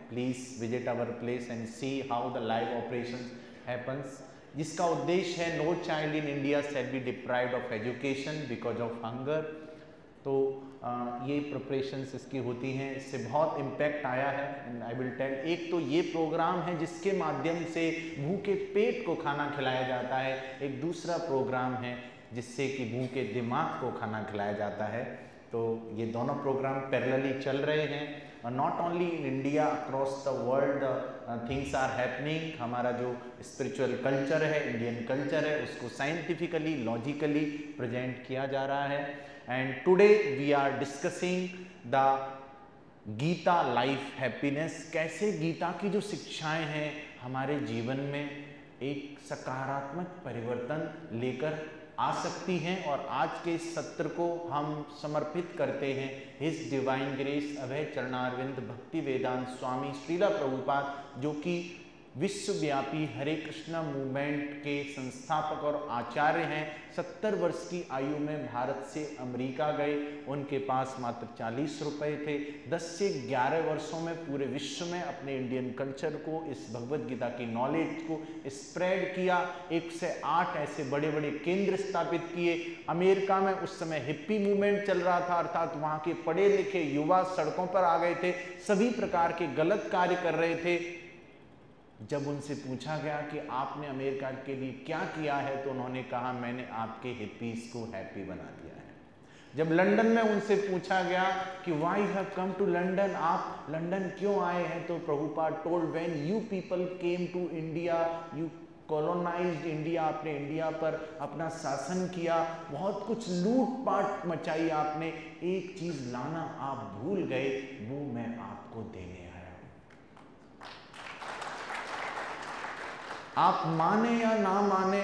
Please visit our place and see how the live operation happens, जिसका उद्देश्य है no child in India shall be deprived of education because of hunger. तो ये preparations इसकी होती हैं, इससे बहुत इम्पैक्ट आया है एंड आई विल टेल। एक तो ये प्रोग्राम है जिसके माध्यम से भूखे पेट को खाना खिलाया जाता है, एक दूसरा प्रोग्राम है जिससे कि भूखे दिमाग को खाना खिलाया जाता है। तो ये दोनों प्रोग्राम पैरेलली चल रहे हैं। Not only in India, across the world things are happening. हमारा जो स्पिरिचुअल कल्चर है, इंडियन कल्चर है, उसको साइंटिफिकली लॉजिकली प्रेजेंट किया जा रहा है। And today we are discussing the Gita life happiness. कैसे गीता की जो शिक्षाएं हैं हमारे जीवन में एक सकारात्मक परिवर्तन लेकर आ सकती हैं। और आज के इस सत्र को हम समर्पित करते हैं हिज डिवाइन ग्रेस अभय चरणारविंद भक्ति वेदांत स्वामी श्रीला प्रभुपाद, जो कि विश्वव्यापी हरे कृष्णा मूवमेंट के संस्थापक और आचार्य हैं। 70 वर्ष की आयु में भारत से अमेरिका गए, उनके पास मात्र 40 रुपए थे। 10 से 11 वर्षों में पूरे विश्व में अपने इंडियन कल्चर को, इस भगवत गीता की नॉलेज को स्प्रेड किया। 1 से 8 ऐसे बड़े बड़े केंद्र स्थापित किए। अमेरिका में उस समय हिप्पी मूवमेंट चल रहा था, अर्थात वहाँ के पढ़े लिखे युवा सड़कों पर आ गए थे, सभी प्रकार के गलत कार्य कर रहे थे। जब उनसे पूछा गया कि आपने अमेरिका के लिए क्या किया है, तो उन्होंने कहा मैंने आपके हिप्पीज को हैप्पी बना दिया है। जब लंदन में उनसे पूछा गया कि why have come to London, आप लंदन क्यों आए हैं, तो Prabhupad told when you people came to India you colonised India, आपने इंडिया पर अपना शासन किया, बहुत कुछ लूटपाट मचाई आपने, एक चीज लाना आप भूल गए, वो मैं आपको देने आया। आप माने या ना माने,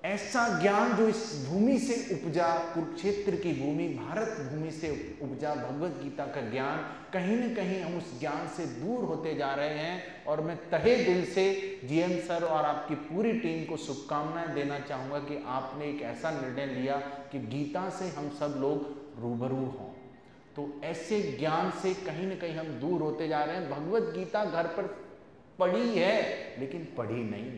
ऐसा ज्ञान जो इस भूमि से उपजा, कुरुक्षेत्र की भूमि, भारत भूमि से उपजा भगवत गीता का ज्ञान, कहीं न कहीं हम उस ज्ञान से दूर होते जा रहे हैं। और मैं तहे दिल से जीएम सर और आपकी पूरी टीम को शुभकामनाएं देना चाहूँगा कि आपने एक ऐसा निर्णय लिया कि गीता से हम सब लोग रूबरू हों। तो ऐसे ज्ञान से कहीं न कहीं हम दूर होते जा रहे हैं। भगवत गीता घर पर पढ़ी है लेकिन पढ़ी नहीं।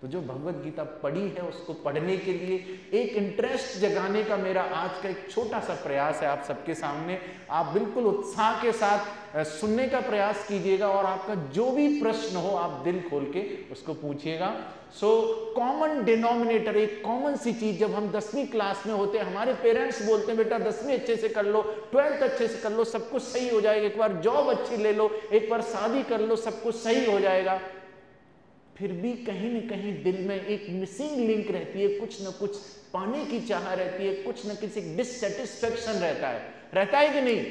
तो जो भगवत गीता पढ़ी है उसको पढ़ने के लिए एक इंटरेस्ट जगाने का मेरा आज का एक छोटा सा प्रयास है आप सबके सामने। आप बिल्कुल उत्साह के साथ सुनने का प्रयास कीजिएगा और आपका जो भी प्रश्न हो आप दिल खोल के उसको पूछिएगा। सो कॉमन डिनोमिनेटर, एक कॉमन सी चीज, जब हम 10वीं क्लास में होते हैं हमारे पेरेंट्स बोलते हैं बेटा 10वीं अच्छे से कर लो, 12th अच्छे से कर लो, सब कुछ सही हो जाएगा, एक बार जॉब अच्छी ले लो, एक बार शादी कर लो, सब कुछ सही हो जाएगा। फिर भी कहीं न कहीं दिल में एक मिसिंग लिंक रहती है, कुछ न कुछ पाने की चाह रहती है, कुछ न किसी डिससेटिस्फैक्शन रहता है कि नहीं?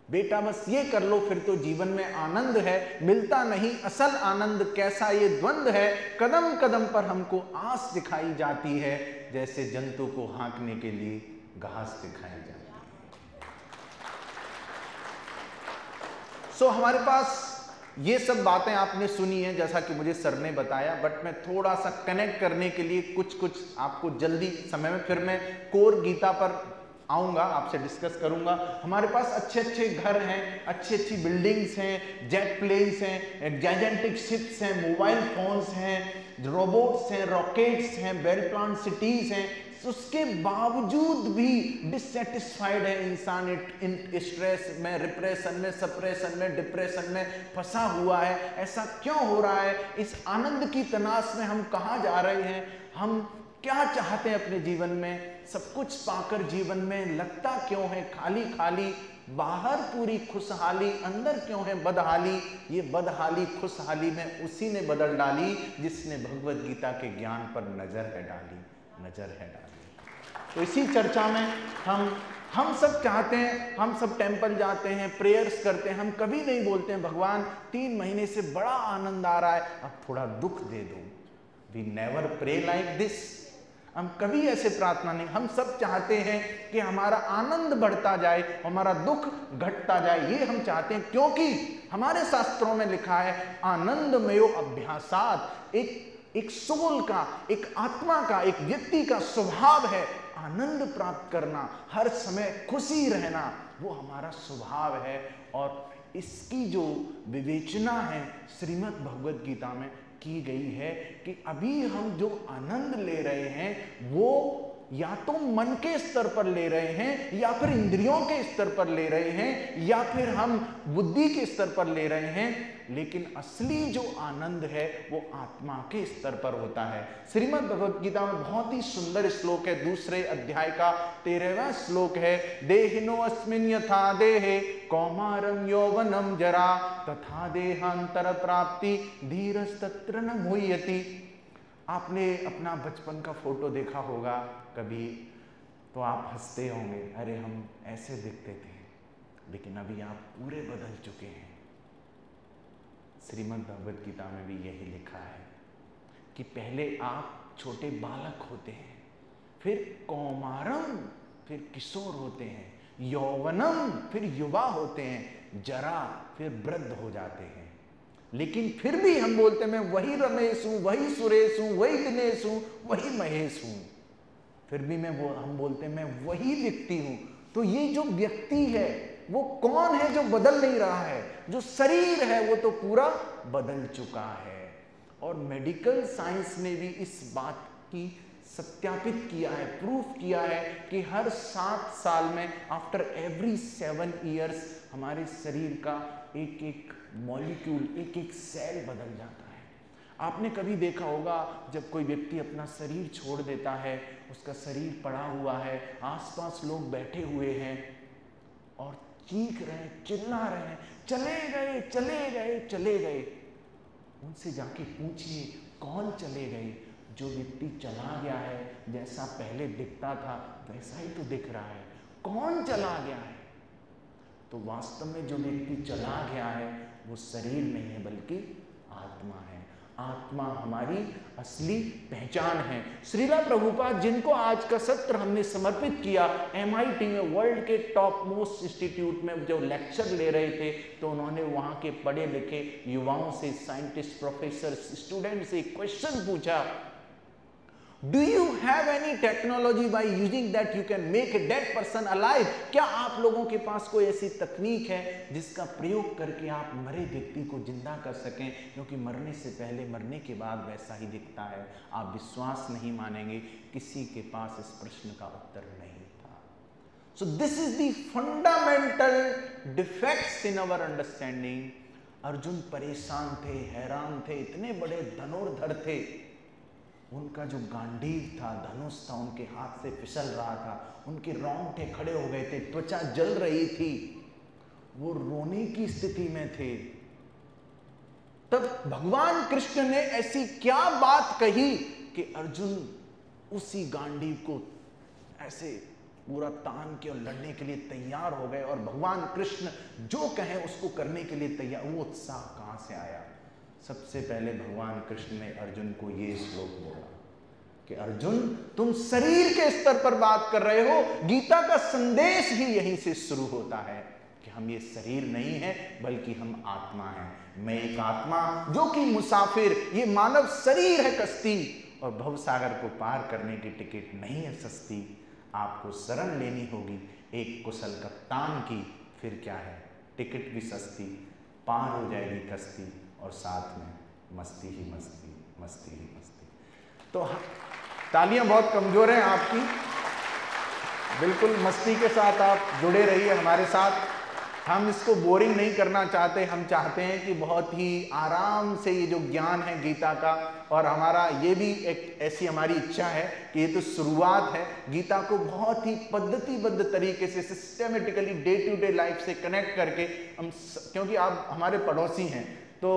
बेटा बस ये कर लो फिर तो जीवन में आनंद है, मिलता नहीं असल आनंद, कैसा ये द्वंद है, कदम कदम पर हमको आस दिखाई जाती है, जैसे जंतु को हाँकने के लिए घास दिखाई जाती है। सो हमारे पास ये सब बातें आपने सुनी है जैसा कि मुझे सर ने बताया, बट मैं थोड़ा सा कनेक्ट करने के लिए कुछ आपको जल्दी समय में, फिर मैं कोर गीता पर आऊँगा, आपसे डिस्कस करूँगा। हमारे पास अच्छे अच्छे घर हैं, अच्छी अच्छी बिल्डिंग्स हैं, जेट प्लेन्स हैं, जायजेंटिक शिप्स हैं, मोबाइल फोन्स हैं, रोबोट्स हैं, रॉकेट्स हैं, वेल प्लान सिटीज़ हैं, उसके बावजूद भी डिससेटिस्फाइड है इंसान, इन स्ट्रेस में, रिप्रेशन में, सप्रेशन में, डिप्रेशन में फंसा हुआ है। ऐसा क्यों हो रहा है? इस आनंद की तलाश में हम कहाँ जा रहे हैं? हम क्या चाहते हैं अपने जीवन में? सब कुछ पाकर जीवन में लगता क्यों है खाली खाली? बाहर पूरी खुशहाली, अंदर क्यों है बदहाली? ये बदहाली खुशहाली में उसी ने बदल डाली जिसने भगवत गीता के ज्ञान पर नजर है डाली। तो इसी चर्चा में हम सब चाहते हैं, हम सब टेंपल जाते हैं, प्रेयर्स करते हैं, हम कभी नहीं बोलते हैं भगवान 3 महीने से बड़ा आनंद आ रहा है, अब थोड़ा दुख दे दो। We never pray like this. हम कभी ऐसे प्रार्थना नहीं, हम सब चाहते हैं कि हमारा आनंद बढ़ता जाए, हमारा दुख घटता जाए, ये हम चाहते हैं, क्योंकि हमारे शास्त्रों में लिखा है आनंदमयो अभ्यासात। एक सोल का, एक आत्मा का, एक व्यक्ति का स्वभाव है आनंद प्राप्त करना, हर समय खुशी रहना, वो हमारा स्वभाव है। और इसकी जो विवेचना है श्रीमद् भगवद गीता में की गई है कि अभी हम जो आनंद ले रहे हैं वो या तो मन के स्तर पर ले रहे हैं, या फिर इंद्रियों के स्तर पर ले रहे हैं, या फिर हम बुद्धि के स्तर पर ले रहे हैं, लेकिन असली जो आनंद है वो आत्मा के स्तर पर होता है। श्रीमद् भगवद गीता में बहुत ही सुंदर श्लोक है, दूसरे अध्याय का 13वां श्लोक है, देहिनो अस्मिन् यथा देहे कौमारं यौवनं जरा तथा देहांतर प्राप्ति धीरस्तत्र न मुह्यति। आपने अपना बचपन का फोटो देखा होगा कभी, तो आप हंसते होंगे, अरे हम ऐसे दिखते थे, लेकिन अभी आप पूरे बदल चुके हैं। श्रीमद् भगवद गीता में भी यही लिखा है कि पहले आप छोटे बालक होते हैं, फिर कौमारम, फिर किशोर होते हैं, यौवनम, फिर युवा होते हैं, जरा, फिर वृद्ध हो जाते हैं। लेकिन फिर भी हम बोलते हैं मैं वही रमेश हूं, वही सुरेश हूं, वही दिनेश हूं, वही महेश हूं। फिर भी हम बोलते हैं मैं वही व्यक्ति हूं। तो ये जो व्यक्ति है वो कौन है जो बदल नहीं रहा है? जो शरीर है वो तो पूरा बदल चुका है। और मेडिकल साइंस ने भी इस बात की सत्यापित किया है, प्रूफ किया है कि हर 7 साल में, आफ्टर एवरी 7 ईयर्स, हमारे शरीर का एक एक मॉलिक्यूल, एक एक सेल बदल जाता है। आपने कभी देखा होगा जब कोई व्यक्ति अपना शरीर छोड़ देता है, उसका शरीर पड़ा हुआ है, आसपास लोग बैठे हुए हैं और चीख रहे हैं, चिल्ला रहे हैं, चले गए, चले गए, चले गए। उनसे जाके पूछिए कौन चले गए? जो व्यक्ति चला गया है, जैसा पहले दिखता था वैसा ही तो दिख रहा है। कौन चला गया है? तो वास्तव में जो व्यक्ति चला गया है वो शरीर नहीं है बल्कि आत्मा है। आत्मा हमारी असली पहचान है। श्रीला प्रभुपाद, जिनको आज का सत्र हमने समर्पित किया, MIT में वर्ल्ड के टॉप मोस्ट इंस्टीट्यूट में जो लेक्चर ले रहे थे, तो उन्होंने वहां के पढ़े लिखे युवाओं से, साइंटिस्ट, प्रोफेसर, स्टूडेंट से क्वेश्चन पूछा, Do you have any technology by using that you can make a dead person alive? क्या आप लोगों के पास कोई ऐसी तकनीक है जिसका प्रयोग करके आप मरे व्यक्ति को जिंदा कर सकें? क्योंकि मरने से पहले, मरने के बाद वैसा ही दिखता है। आप विश्वास नहीं मानेंगे, किसी के पास इस प्रश्न का उत्तर नहीं था। So this is the fundamental defects in our understanding. Arjun परेशान थे, हैरान थे, इतने बड़े धनुर्धर थे, उनका जो गांडीव था, धनुष था, उनके हाथ से फिसल रहा था, उनके रोंगटे खड़े हो गए थे, त्वचा जल रही थी, वो रोने की स्थिति में थे। तब भगवान कृष्ण ने ऐसी क्या बात कही कि अर्जुन उसी गांडीव को ऐसे पूरा तान के और लड़ने के लिए तैयार हो गए। और भगवान कृष्ण जो कहें उसको करने के लिए तैयार। वो उत्साह कहां से आया? सबसे पहले भगवान कृष्ण ने अर्जुन को ये श्लोक बोला कि अर्जुन, तुम शरीर के स्तर पर बात कर रहे हो। गीता का संदेश ही यहीं से शुरू होता है कि हम ये शरीर नहीं है बल्कि हम आत्मा हैं। मैं एक आत्मा जो कि मुसाफिर, ये मानव शरीर है कश्ती, और भवसागर को पार करने की टिकट नहीं है सस्ती। आपको शरण लेनी होगी एक कुशल कप्तान की, फिर क्या है, टिकट भी सस्ती, पार हो जाएगी कश्ती, और साथ में मस्ती ही मस्ती, मस्ती ही मस्ती। तो तालियां बहुत कमजोर हैं आपकी, बिल्कुल मस्ती के साथ आप जुड़े रहिए हमारे साथ। हम इसको बोरिंग नहीं करना चाहते, हम चाहते हैं कि बहुत ही आराम से ये जो ज्ञान है गीता का, और हमारा ये भी एक ऐसी हमारी इच्छा है कि ये तो शुरुआत है, गीता को बहुत ही पद्धतिबद्ध तरीके से, systematically, day to day life से कनेक्ट करके हम, क्योंकि आप हमारे पड़ोसी हैं तो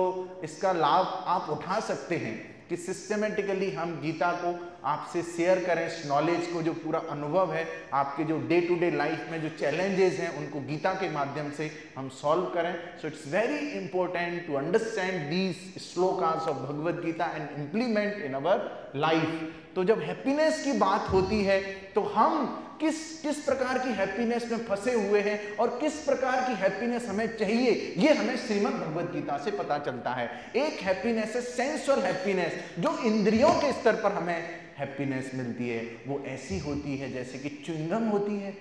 इसका लाभ आप उठा सकते हैं कि सिस्टेमेटिकली हम गीता को आपसे शेयर करें, इस नॉलेज को, जो पूरा अनुभव है, आपके जो डे टू डे लाइफ में जो चैलेंजेस हैं उनको गीता के माध्यम से हम सॉल्व करें। So it's very important to understand these shlokas of Bhagavad Gita and implement in our life. तो जब हैप्पीनेस की बात होती है तो हम किस प्रकार की हैप्पीनेस में फंसे हुए हैं और किस प्रकार की हैप्पीनेस हमें चाहिए, ये हमें श्रीमद् भगवद गीता से पता चलता है। एक हैप्पीनेस है सेंसुअल हैप्पीनेस, जो इंद्रियों के स्तर पर हमें हैप्पीनेस मिलती है। वो ऐसी होती है जैसे कि च्युइंगम होती है,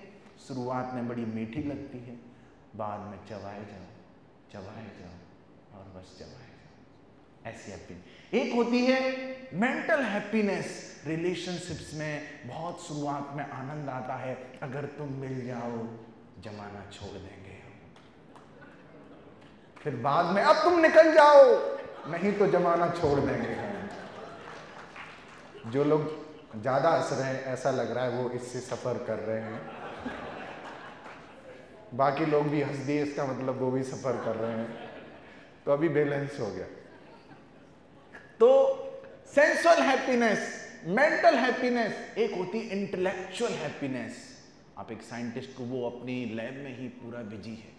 शुरुआत में बड़ी मीठी लगती है, बाद में चबाए ऐसी हैप्पीनेस। एक होती है मेंटल हैप्पीनेस, रिलेशनशिप्स में बहुत शुरुआत में आनंद आता है, अगर तुम मिल जाओ जमाना छोड़ देंगे, फिर बाद में अब तुम निकल जाओ नहीं तो जमाना छोड़ देंगे। जो लोग ज्यादा हंस रहे हैं ऐसा लग रहा है वो इससे सफर कर रहे हैं, बाकी लोग भी हंस दिए इसका मतलब वो भी सफर कर रहे हैं, तो अभी बैलेंस हो गया। तो सेंसुअल हैप्पीनेस, मेंटल हैप्पीनेस, एक होती इंटेलेक्चुअल हैप्पीनेस। आप एक साइंटिस्ट को, वो अपनी लैब में ही पूरा बिजी है,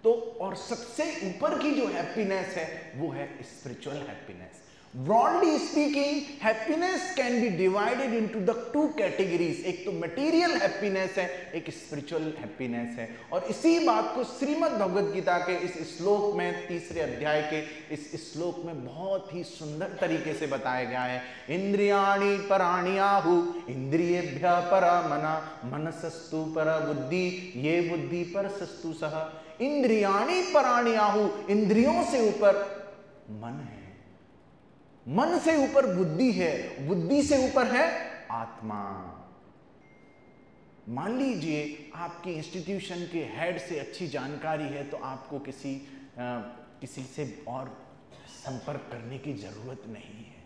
तो और सबसे ऊपर की जो हैप्पीनेस है वो है spiritual happiness. Broadly speaking, happiness can be divided into the two categories, एक तो मटेरियल हैप्पीनेस है, एक स्पिरिचुअल हैप्पीनेस है। और इसी बात को श्रीमद् भगवद गीता के इस श्लोक में, तीसरे अध्याय के इस श्लोक में बहुत ही सुंदर तरीके से बताया गया है। इंद्रियाणि पराण्याहु इंद्रियेभ्यः परा मना मनसस्तु पर बुद्धि ये बुद्धि पर सस्तु सह। इंद्रियाणि पराण्याहु, इंद्रियों से ऊपर मन है, मन से ऊपर बुद्धि है, बुद्धि से ऊपर है आत्मा। मान लीजिए आपकी इंस्टीट्यूशन के हेड से अच्छी जानकारी है तो आपको किसी से और संपर्क करने की जरूरत नहीं है।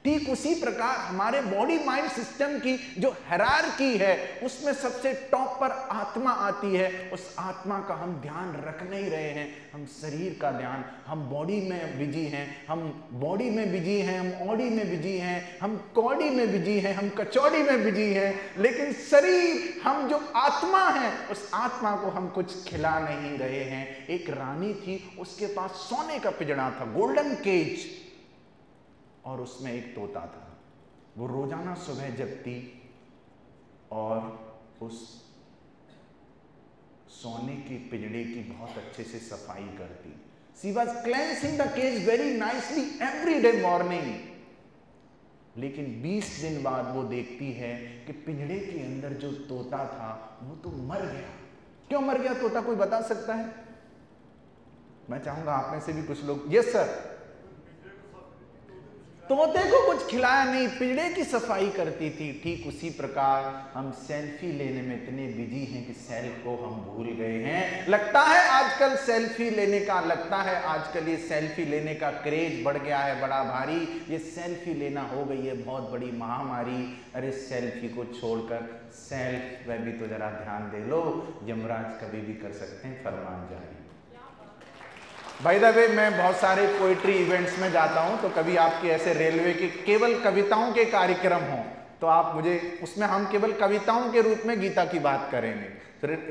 ठीक उसी प्रकार हमारे बॉडी माइंड सिस्टम की जो हायरार्की है उसमें सबसे टॉप पर आत्मा आती है। उस आत्मा का हम ध्यान रख नहीं रहे हैं, हम शरीर का ध्यान, हम बॉडी में बिजी हैं, हम बॉडी में बिजी हैं, हम ऑडी में बिजी हैं, हम कौड़ी में बिजी हैं, हम कचौड़ी में बिजी हैं, लेकिन शरीर, हम जो आत्मा है उस आत्मा को हम कुछ खिला नहीं रहे हैं। एक रानी थी, उसके पास सोने का पिंजड़ा था, गोल्डन केज, और उसमें एक तोता था। वो रोजाना सुबह जगती और उस सोने के पिंजड़े की बहुत अच्छे से सफाई करती। She was cleansing the cage very nicely every day morning। लेकिन 20 दिन बाद वो देखती है कि पिंजड़े के अंदर जो तोता था वो तो मर गया। क्यों मर गया तोता, कोई बता सकता है? मैं चाहूंगा आप में से भी कुछ लोग, यस सर। तोते को कुछ खिलाया नहीं, पिंजड़े की सफाई करती थी। ठीक उसी प्रकार हम सेल्फी लेने में इतने बिजी हैं कि सेल्फ को हम भूल गए हैं। लगता है आजकल सेल्फी लेने का, लगता है आजकल ये सेल्फी लेने का क्रेज बढ़ गया है बड़ा भारी। ये सेल्फी लेना हो गई है बहुत बड़ी महामारी। अरे सेल्फी को छोड़कर सेल्फ पे भी तो जरा ध्यान दे लो। यमराज कभी भी कर सकते हैं फरमान जारी। बाय द वे मैं बहुत सारे पोइट्री इवेंट्स में जाता हूं, तो कभी आपके ऐसे रेलवे के केवल कविताओं के कार्यक्रम हों तो आप मुझे, उसमें हम केवल कविताओं के रूप में गीता की बात करेंगे।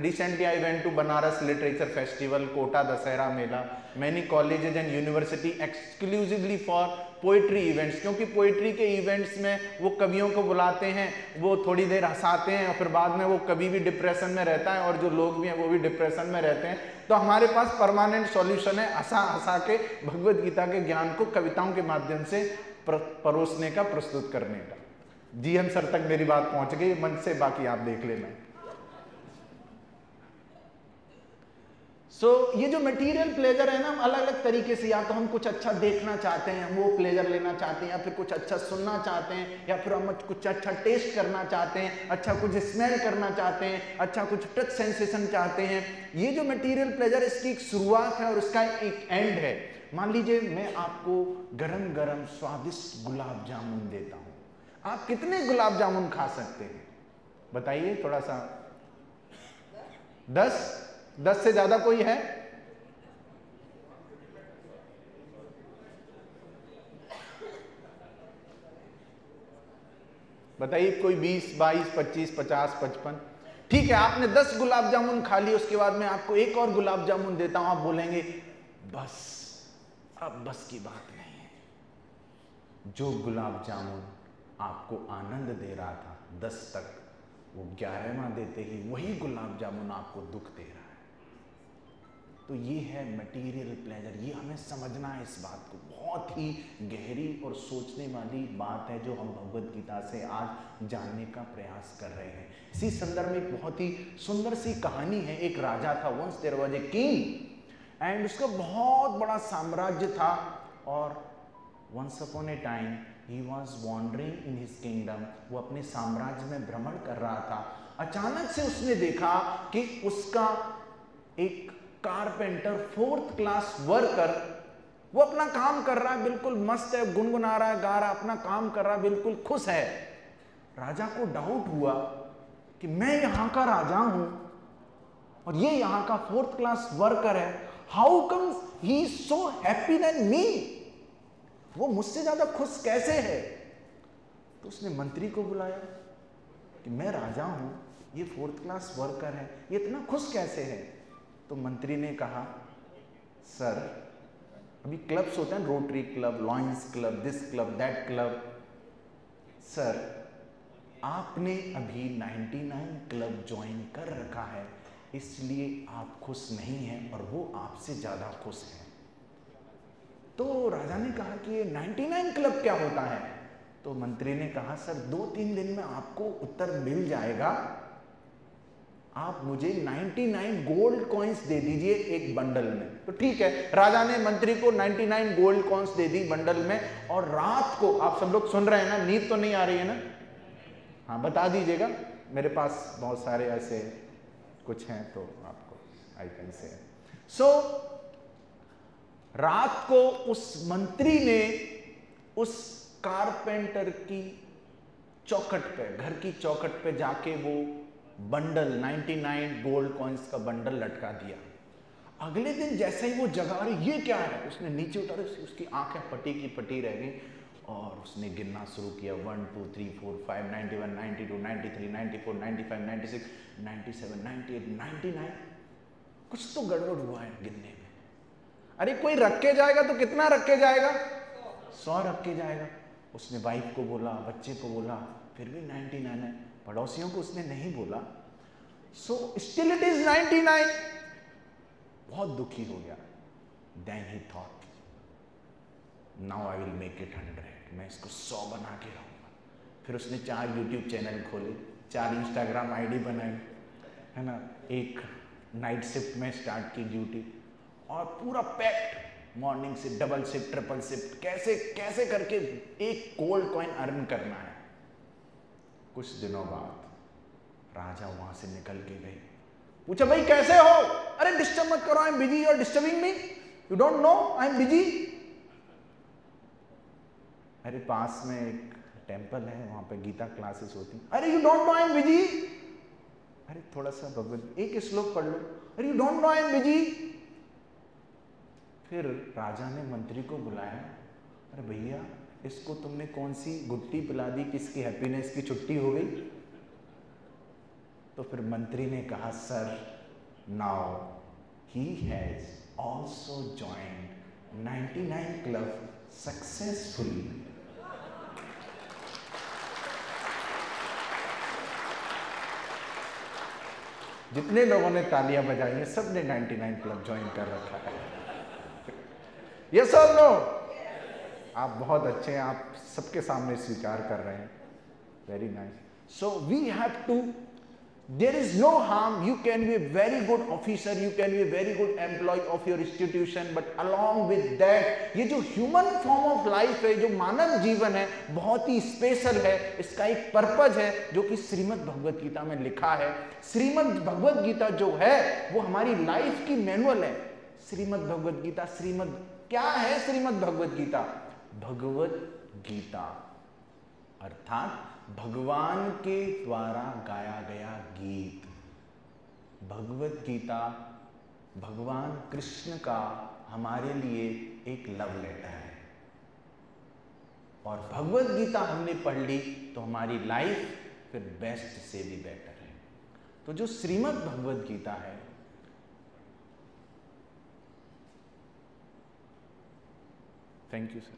Recently I went to Banaras literature festival, Kota Dussehra mela, many colleges and university exclusively for poetry events. क्योंकि पोइट्री के इवेंट्स में वो कवियों को बुलाते हैं, वो थोड़ी देर हंसाते हैं और फिर बाद में वो कवि भी डिप्रेशन में रहता है और जो लोग भी हैं वो भी डिप्रेशन में रहते हैं। तो हमारे पास परमानेंट सॉल्यूशन है हंसा हंसा के भगवद गीता के ज्ञान को कविताओं के माध्यम से परोसने का, प्रस्तुत करने का। जीएम सर तक मेरी बात पहुंच गई मन से, बाकी आप देख लेना। ये जो मटेरियल प्लेजर है ना, हम अलग अलग तरीके से, या तो हम कुछ अच्छा देखना चाहते हैं, वो प्लेजर लेना चाहते हैं, या फिर कुछ अच्छा सुनना चाहते हैं, या फिर हम कुछ अच्छा टेस्ट करना चाहते हैं, अच्छा कुछ स्मेल करना चाहते हैं, अच्छा कुछ टच सेंसेशन चाहते हैं। ये जो मटेरियल प्लेजर, इसकी एक शुरुआत है और इसका एक एंड है। मान लीजिए मैं आपको गरम गरम स्वादिष्ट गुलाब जामुन देता हूं, आप कितने गुलाब जामुन खा सकते हैं बताइए थोड़ा सा? 10 से ज्यादा कोई है? बताइए कोई 20, 22, 25, 50, 55? ठीक है, आपने 10 गुलाब जामुन खा ली, उसके बाद मैं आपको एक और गुलाब जामुन देता हूं, आप बोलेंगे बस, अब बस की बात नहीं है। जो गुलाब जामुन आपको आनंद दे रहा था 10 तक, वो 11वां देते ही वही गुलाब जामुन आपको दुख दे रहा है। तो ये है मटेरियल प्लेजर। ये हमें समझना है इस बात को, बहुत ही गहरी और सोचने वाली बात है जो हम भगवद गीता से आज जानने का प्रयास कर रहे हैं। इसी संदर्भ में एक बहुत ही सुंदर सी कहानी है। एक राजा था, once there was a king, and उसका बहुत बड़ा साम्राज्य था और once upon a time he was wandering in his kingdom, वो अपने साम्राज्य में भ्रमण कर रहा था। अचानक से उसने देखा कि उसका एक कारपेंटर 4th क्लास वर्कर, वो अपना काम कर रहा है, बिल्कुल मस्त है, गुनगुना रहा है, गा रहा है, अपना काम कर रहा है, बिल्कुल खुश है। राजा को डाउट हुआ कि मैं यहां का राजा हूं और ये यहां का 4th क्लास वर्कर है, how comes he is so happy than me, वो मुझसे ज्यादा खुश कैसे है। तो उसने मंत्री को बुलाया कि मैं राजा हूं, ये 4th क्लास वर्कर है, ये इतना खुश कैसे है। तो मंत्री ने कहा, सर अभी क्लब्स होते हैं, rotary club, lions club, this club, that club, sir आपने अभी 99 क्लब ज्वाइन कर रखा है, इसलिए आप खुश नहीं हैं और वो आपसे ज्यादा खुश हैं। तो राजा ने कहा कि ये 99 क्लब क्या होता है। तो मंत्री ने कहा, सर 2-3 दिन में आपको उत्तर मिल जाएगा, आप मुझे 99 गोल्ड कॉइन्स दे दीजिए एक बंडल में। तो ठीक है, राजा ने मंत्री को 99 गोल्ड कॉइन्स दे दी बंडल में। और रात को, आप सब लोग सुन रहे हैं ना, नींद तो नहीं आ रही है ना? हाँ बता दीजिएगा, मेरे पास बहुत सारे ऐसे कुछ हैं तो आपको आई कैन से। सो रात को उस मंत्री ने उस कारपेंटर की चौखट पे, घर की चौखट पे जाके वो बंडल 99 गोल्ड कॉइन्स का बंडल लटका दिया। अगले दिन जैसे ही वो जगा, अरे ये क्या है, उसने नीचे उतारे, उसकी आंखें पटी की पटी रह गई और उसने गिनना शुरू किया, 1 2 3 4 5 91 92 93 94 95 96 97 98 99। कुछ तो गड़बड़ हुआ है गिनने में। अरे कोई रख के जाएगा तो कितना रख के जाएगा? 100 रख के जाएगा। उसने वाइफ को बोला, बच्चे को बोला, फिर भी 99 है। पड़ोसियों को उसने नहीं बोला। So still it is 99। बहुत दुखी हो गया। Then he thought, now I will make it 100, मैं इसको 100 बना के रहूंगा। फिर उसने 4 यूट्यूब चैनल खोले, 4 इंस्टाग्राम आईडी बनाई, है ना, एक नाइट शिफ्ट में स्टार्ट की ड्यूटी और पूरा पैक्ड, मॉर्निंग से डबल शिफ्ट, ट्रिपल शिफ्ट, कैसे कैसे करके एक गोल्ड कॉइन अर्न करना है। कुछ दिनों बाद राजा वहां से निकल के गए। पूछा, भाई कैसे हो? अरे डिस्टर्ब मत करो, I am busy, you are disturbing me, you don't know I am busy. अरे पास में एक टेंपल है, वहां पे गीता क्लासेस होती। अरे you don't know I am busy. अरे थोड़ा सा भगवत एक श्लोक पढ़ लो। अरे you don't know I am busy. फिर राजा ने मंत्री को बुलाया, अरे भैया इसको तुमने कौन सी गुत्ती पिला दी, किसकी हैप्पीनेस की छुट्टी हो गई? तो फिर मंत्री ने कहा, sir now he has also joined 99 club successfully. जितने लोगों ने तालियां बजाई हैं सबने 99 क्लब ज्वाइन कर रखा है। यस और नो? आप बहुत अच्छे हैं, आप सबके सामने स्वीकार कर रहे हैं। Very nice. So we have to, there is no harm, you can be a very good officer, you can be a very good employ of your institution, but along with that ये जो human form of life है, जो मानव जीवन है, बहुत ही special है। इसका एक पर्पज है जो कि श्रीमद् भगवत गीता में लिखा है। श्रीमद् भगवत गीता जो है वो हमारी लाइफ की मैनुअल है। श्रीमद् भगवत गीता, श्रीमद् क्या है? श्रीमद् भगवत गीता, भगवत गीता अर्थात भगवान के द्वारा गाया गया गीत। भगवत गीता भगवान कृष्ण का हमारे लिए एक लव लेटर है। और भगवत गीता हमने पढ़ ली तो हमारी लाइफ फिर बेस्ट से भी बेटर है। तो जो श्रीमद् भगवत गीता है, थैंक यू सर।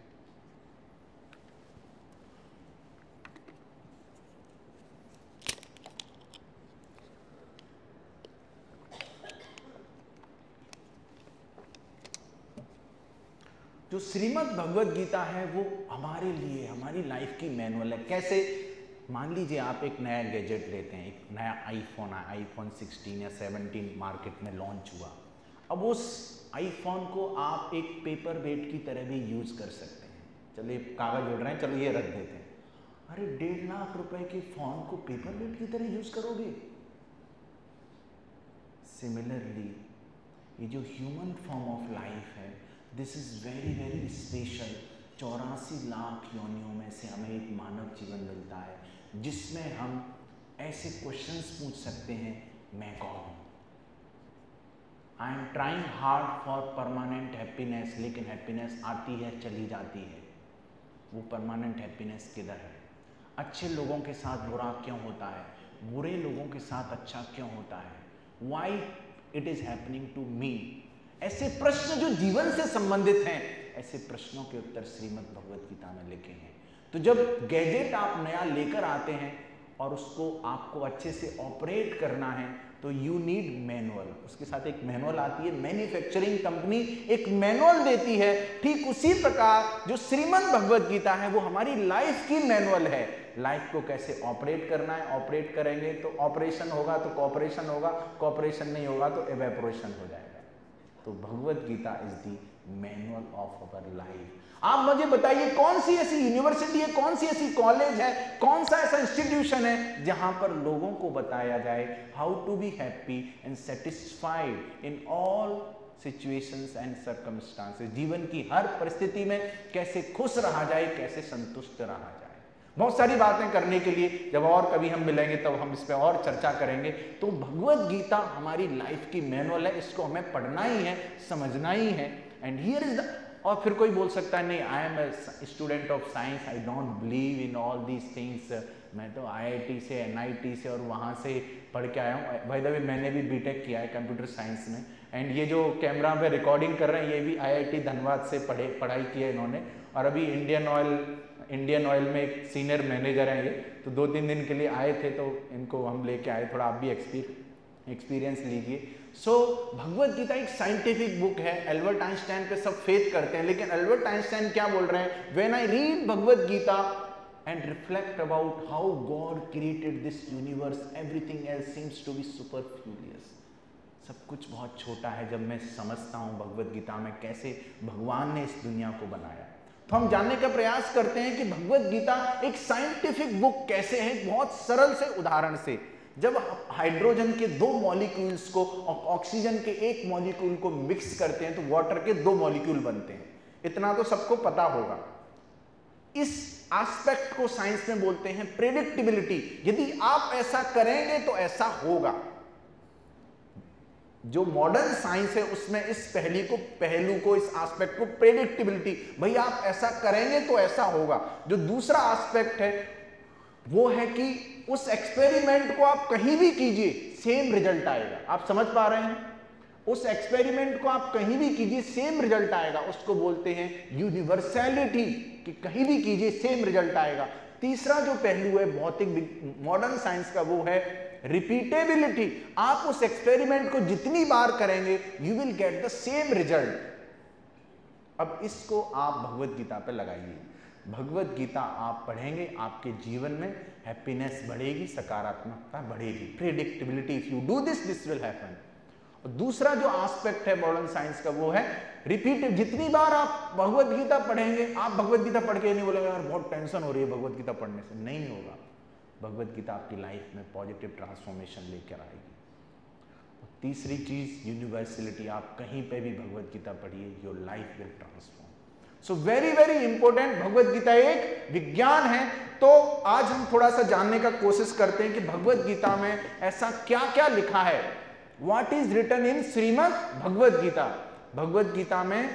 जो श्रीमद् भगवत गीता है वो हमारे लिए, हमारी लाइफ की मैनुअल है। कैसे? मान लीजिए आप एक नया गैजेट लेते हैं, एक नया आईफोन है, आईफोन 16 या 17 मार्केट में लॉन्च हुआ। अब उस आईफोन को आप एक पेपर वेट की तरह भी यूज कर सकते हैं। चलो ये कागज उड़ रहे हैं, चलो ये रख देते हैं। अरे 1.5 लाख रुपए के फोन को पेपर वेट की तरह यूज करोगे। सिमिलरली ये जो ह्यूमन फॉर्म ऑफ लाइफ है, this is very very special. 84 lakh योनियों में से हमें एक मानव जीवन मिलता है, जिसमें हम ऐसे क्वेश्चंस पूछ सकते हैं, मैं कौन हूँ? I am trying hard for permanent happiness, लेकिन हैप्पीनेस आती है चली जाती है। वो परमानेंट हैप्पीनेस किधर है? अच्छे लोगों के साथ बुरा क्यों होता है? बुरे लोगों के साथ अच्छा क्यों होता है? Why it is happening to me? ऐसे प्रश्न जो जीवन से संबंधित हैं, ऐसे प्रश्नों के उत्तर श्रीमद् भगवत गीता में लिखे हैं। तो जब गैजेट आप नया लेकर आते हैं और उसको आपको अच्छे से ऑपरेट करना है, तो यू नीड मैनुअल। उसके साथ एक मैनुअल आती है, मैन्युफैक्चरिंग कंपनी एक मैनुअल देती है। ठीक उसी प्रकार जो श्रीमद् भगवत गीता है वो हमारी लाइफ की मैनुअल है। लाइफ को कैसे ऑपरेट करना है, ऑपरेट करेंगे तो ऑपरेशन होगा तो कॉपरेशन होगा, कॉपरेशन नहीं होगा तो एवेपोरेशन हो जाएगा। तो Bhagavad Gita is the manual of our life. आप मुझे बताइए कौन सी ऐसी यूनिवर्सिटी है, कौन सी ऐसी कॉलेज है, कौन सा ऐसा इंस्टीट्यूशन है जहां पर लोगों को बताया जाए how to be happy and satisfied in all situations and circumstances. जीवन की हर परिस्थिति में कैसे खुश रहा जाए, कैसे संतुष्ट रहा जाए। बहुत सारी बातें करने के लिए, जब और कभी हम मिलेंगे तब हम इस पर और चर्चा करेंगे। तो भगवत गीता हमारी लाइफ की मैनुअल है, इसको हमें पढ़ना ही है, समझना ही है। एंड हियर इज द, और फिर कोई बोल सकता है नहीं, I am a student of science, I don't believe in all these things, मैं तो IIT से NIT से और वहाँ से पढ़ के आया हूँ। बाय द वे मैंने भी BTech किया है कंप्यूटर साइंस में। एंड ये जो कैमरा पे रिकॉर्डिंग कर रहे हैं, ये भी IIT धनबाद से पढ़ाई की है इन्होंने। और अभी इंडियन ऑयल में एक सीनियर मैनेजर हैं ये, तो 2-3 दिन के लिए आए थे, तो इनको हम लेके आए। थोड़ा आप भी एक्सपीरियंस लीजिए। सो भगवत गीता एक साइंटिफिक बुक है। एल्बर्ट आइंस्टाइन पे सब फेथ करते हैं, लेकिन एल्बर्ट आइंस्टाइन क्या बोल रहे हैं? When I read Bhagavad Gita and reflect about how god created this universe, everything else seems to be superfluous. सब कुछ बहुत छोटा है जब मैं समझता हूँ भगवत गीता में कैसे भगवान ने इस दुनिया को बनाया। तो हम जानने का प्रयास करते हैं कि भगवत गीता एक साइंटिफिक बुक कैसे है। बहुत सरल से उदाहरण से, जब हाइड्रोजन के 2 मॉलिक्यूल्स को ऑक्सीजन के 1 मॉलिक्यूल को मिक्स करते हैं तो वाटर के 2 मॉलिक्यूल बनते हैं। इतना तो सबको पता होगा। इस एस्पेक्ट को साइंस में बोलते हैं प्रेडिक्टेबिलिटी। यदि आप ऐसा करेंगे तो ऐसा होगा। जो मॉडर्न साइंस है उसमें इस पहलू को इस एस्पेक्ट को प्रेडिक्टेबिलिटी, भाई आप ऐसा करेंगे तो ऐसा होगा। जो दूसरा एस्पेक्ट है वो है कि उस एक्सपेरिमेंट को आप कहीं भी कीजिए सेम रिजल्ट आएगा। आप समझ पा रहे हैं? उस एक्सपेरिमेंट को आप कहीं भी कीजिए सेम रिजल्ट आएगा। उसको बोलते हैं यूनिवर्सैलिटी, कि कहीं भी कीजिए सेम रिजल्ट आएगा। तीसरा जो पहलू है भौतिक मॉडर्न साइंस का वो है रिपीटेबिलिटी। आप उस एक्सपेरिमेंट को जितनी बार करेंगे you will get the same result. अब इसको आप भगवत गीता पे लगाइए। भगवत गीता आप पढ़ेंगे, आपके जीवन में हैप्पीनेस बढ़ेगी, सकारात्मकता बढ़ेगी। Predictability, if you do this will happen. और दूसरा जो एस्पेक्ट है मॉडर्न साइंस का वो है रिपीटिव। जितनी बार आप भगवत गीता पढ़ेंगे, आप भगवत गीता पढ़ के नहीं बोलेंगे यार बहुत टेंशन हो रही है भगवत गीता पढ़ने से, नहीं होगा। भगवत गीता आपकी लाइफ में पॉजिटिव ट्रांसफॉर्मेशन लेकर आएगी। और तीसरी चीज यूनिवर्सलिटी, आप कहीं पे भी भगवत गीता पढ़िए, your life will transform. So very very important, Bhagavad Gita एक विज्ञान है। तो आज हम थोड़ा सा जानने का कोशिश करते हैं कि भगवत गीता में ऐसा क्या क्या लिखा है। What is written in Shrimad Bhagavad Gita. Bhagavad Gita में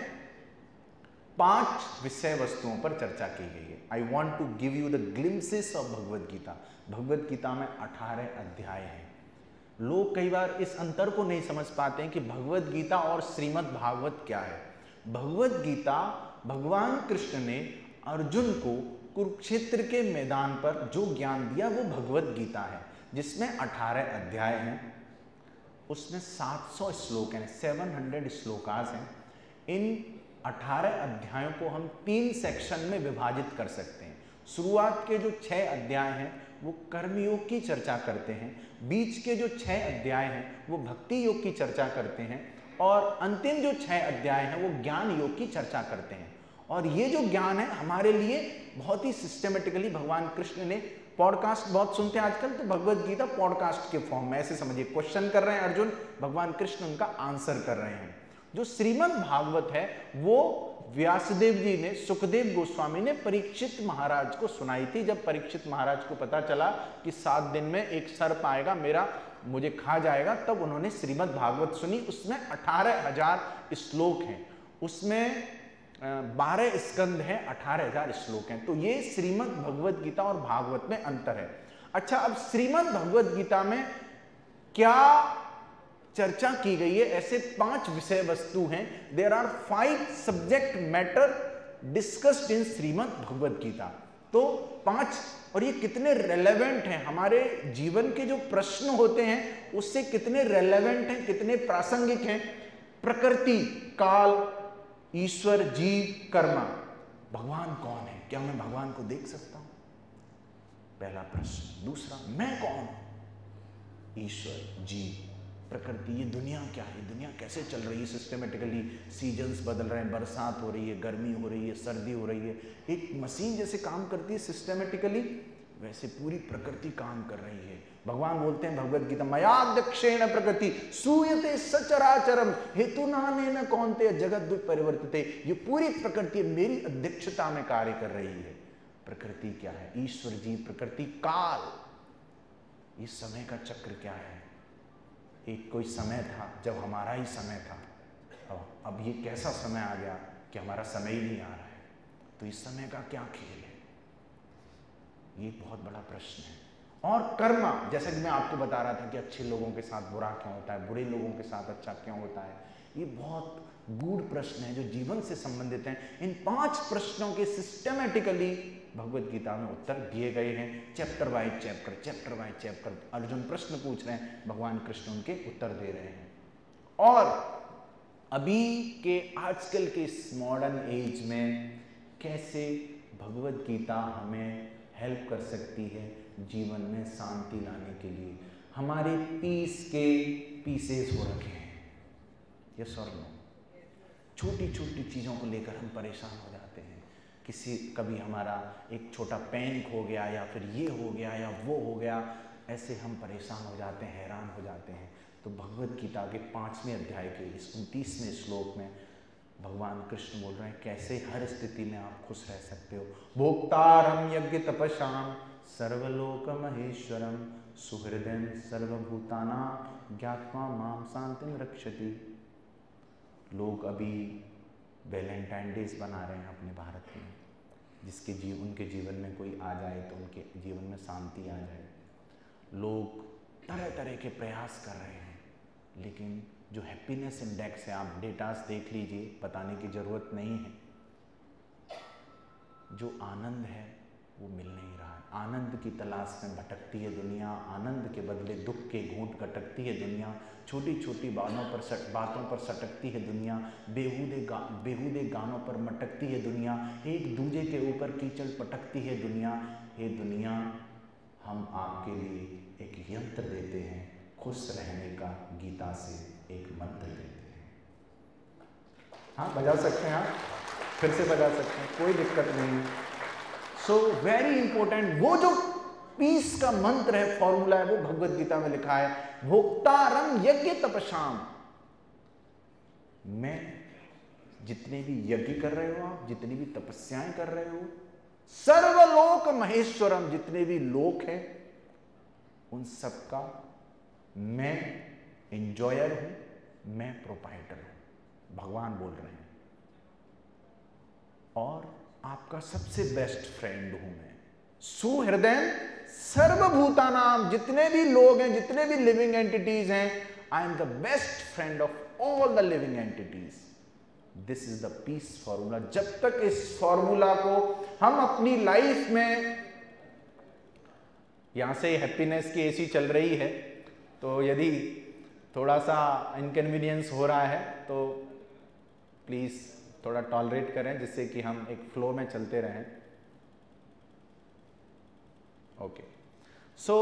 5 विषय वस्तुओं पर चर्चा की गई है। I want to give you the glimpses of Bhagavad Gita. Bhagavad Gita में 18 अध्याय हैं। लोग कई बार इस अंतर को नहीं समझ पाते हैं कि भगवत गीता और श्रीमद् भागवत क्या है। भगवत गीता भगवान कृष्ण ने अर्जुन को कुरुक्षेत्र के मैदान पर जो ज्ञान दिया वो भगवत गीता है, जिसमें 18 अध्याय हैं। उसमें 700 श्लोक हैं, 700 श्लोकास हैं। इन 18 अध्यायों को हम 3 सेक्शन में विभाजित कर सकते हैं। शुरुआत के जो 6 अध्याय हैं वो कर्मयोग की चर्चा करते हैं, बीच के जो 6 अध्याय हैं वो भक्ति योग की चर्चा करते हैं, और अंतिम जो 6 अध्याय हैं वो ज्ञान योग की चर्चा करते हैं। और ये जो ज्ञान है हमारे लिए बहुत ही सिस्टमेटिकली भगवान कृष्ण ने, पॉडकास्ट बहुत सुनते हैं आजकल, तो भगवत गीता पॉडकास्ट के फॉर्म में, ऐसे समझिए क्वेश्चन कर रहे हैं अर्जुन, भगवान कृष्ण उनका आंसर कर रहे हैं। जो श्रीमद् भागवत है वो व्यासदेव जी ने, सुखदेव गोस्वामी ने परीक्षित महाराज को सुनाई थी। जब परीक्षित महाराज को पता चला कि 7 दिन में एक सर्प आएगा, मुझे खा जाएगा, तब उन्होंने श्रीमद् भागवत सुनी। उसमें 18,000 श्लोक हैं, उसमें 12 स्कंद हैं, 18,000 श्लोक हैं। तो ये श्रीमद् भगवत गीता और भागवत में अंतर है। अच्छा, अब श्रीमद् भगवत गीता में क्या चर्चा की गई है? ऐसे 5 विषय वस्तु हैं। There are 5 subject matter discussed in Shrimad Bhagavad Gita. तो 5, और ये कितने रेलेवेंट हैं, हमारे जीवन के जो प्रश्न होते हैं उससे कितने रेलेवेंट हैं, कितने प्रासंगिक हैं। प्रकृति, काल, ईश्वर, जीव, कर्म। भगवान कौन है? क्या मैं भगवान को देख सकता हूं? पहला प्रश्न। दूसरा, मैं कौन हूं? ईश्वर, जीव, प्रकृति, ये दुनिया क्या है, दुनिया कैसे चल रही है सिस्टमेटिकली, सीजन्स बदल रहे हैं, बरसात हो रही है, गर्मी हो रही है, सर्दी हो रही है। एक मशीन जैसे काम करती है सिस्टमेटिकली, वैसे पूरी प्रकृति काम कर रही है। भगवान बोलते हैं भगवत गीता, मयाध्यक्षेण प्रकृति सूयते सचराचरम हेतुनानेन कौन्तेय जगत परिवर्तते। ये पूरी प्रकृति मेरी अध्यक्षता में कार्य कर रही है। प्रकृति क्या है? ईश्वर, जीव, प्रकृति, काल, ये समय का चक्र क्या है? एक कोई समय था जब हमारा ही समय था, अब ये कैसा समय आ गया कि हमारा समय ही नहीं आ रहा है। तो इस समय का क्या खेल है? ये बहुत बड़ा प्रश्न है। और कर्म, जैसा कि मैं आपको बता रहा था कि अच्छे लोगों के साथ बुरा क्यों होता है, बुरे लोगों के साथ अच्छा क्यों होता है, ये बहुत गूढ़ प्रश्न है जो जीवन से संबंधित हैं। इन 5 प्रश्नों के सिस्टमेटिकली भगवत गीता में उत्तर दिए गए हैं। चैप्टर वाइज चैप्टर अर्जुन प्रश्न पूछ रहे हैं, भगवान कृष्ण उनके उत्तर दे रहे हैं। और अभी के आजकल के इस मॉडर्न एज में कैसे भगवत गीता हमें हेल्प कर सकती है जीवन में शांति लाने के लिए। हमारे पीस के पीसेस हो रखे हैं, यस और नो। छोटी छोटी चीज़ों को लेकर हम परेशान हो जाते हैं। कभी हमारा एक छोटा पेन खो गया, या फिर ये हो गया या वो हो गया, ऐसे हम परेशान हो जाते हैं, हैरान हो जाते हैं। तो भगवत गीता के 5वें अध्याय के इस 29वें श्लोक में भगवान कृष्ण बोल रहे हैं कैसे हर स्थिति में आप खुश रह सकते हो। भोक्तारम यज्ञ तपसाम सर्वलोक महेश्वरम सुहृदयं सर्वभूतानां ज्ञात्वा माम शांतिं रक्षति। लोग अभी वैलेंटाइन डेज बना रहे हैं अपने भारत में, जिसके उनके जीवन में कोई आ जाए तो उनके जीवन में शांति आ जाए। लोग तरह तरह के प्रयास कर रहे हैं, लेकिन जो हैप्पीनेस इंडेक्स है, आप डेटास देख लीजिए, बताने की ज़रूरत नहीं है। जो आनंद है वो मिल नहीं रहा है। आनंद की तलाश में भटकती है दुनिया, आनंद के बदले दुख के घूंट कटकती है दुनिया, छोटी छोटी बातों पर सटकती है दुनिया, बेहूदे गानों पर मटकती है दुनिया, एक दूजे के ऊपर कीचड़ पटकती है दुनिया। हे दुनिया, हम आपके लिए एक यंत्र देते हैं, खुश रहने का गीता से एक मंत्र देते हैं। हाँ, बजा सकते हैं आप, फिर से बजा सकते हैं, कोई दिक्कत नहीं है। सो वेरी इंपॉर्टेंट, वो जो पीस का मंत्र है, फॉर्मूला है, वो भगवत गीता में लिखा है, भोक्तारम यज्ञ तपसाम। मैं जितने भी यज्ञ कर रहे हो आप, जितनी भी तपस्याएं कर रहे हो, सर्वलोक महेश्वरम, जितने भी लोक हैं उन सबका मैं एंजॉयर हूं, मैं प्रोपाइटर हूं, भगवान बोल रहे हैं। और आपका सबसे बेस्ट फ्रेंड हूं मैं। सुहृदयं सर्वभूतानां, जितने भी लोग हैं, जितने भी लिविंग एंटिटीज हैं, I am the best friend of all the living entities. This is the piece formula. जब तक इस फॉर्मूला को हम अपनी लाइफ में, यहां से हैप्पीनेस की एसी चल रही है, तो यदि थोड़ा सा इनकन्वीनियंस हो रहा है तो प्लीज थोड़ा टॉलरेट करें, जिससे कि हम एक फ्लो में चलते रहें। ओके, सो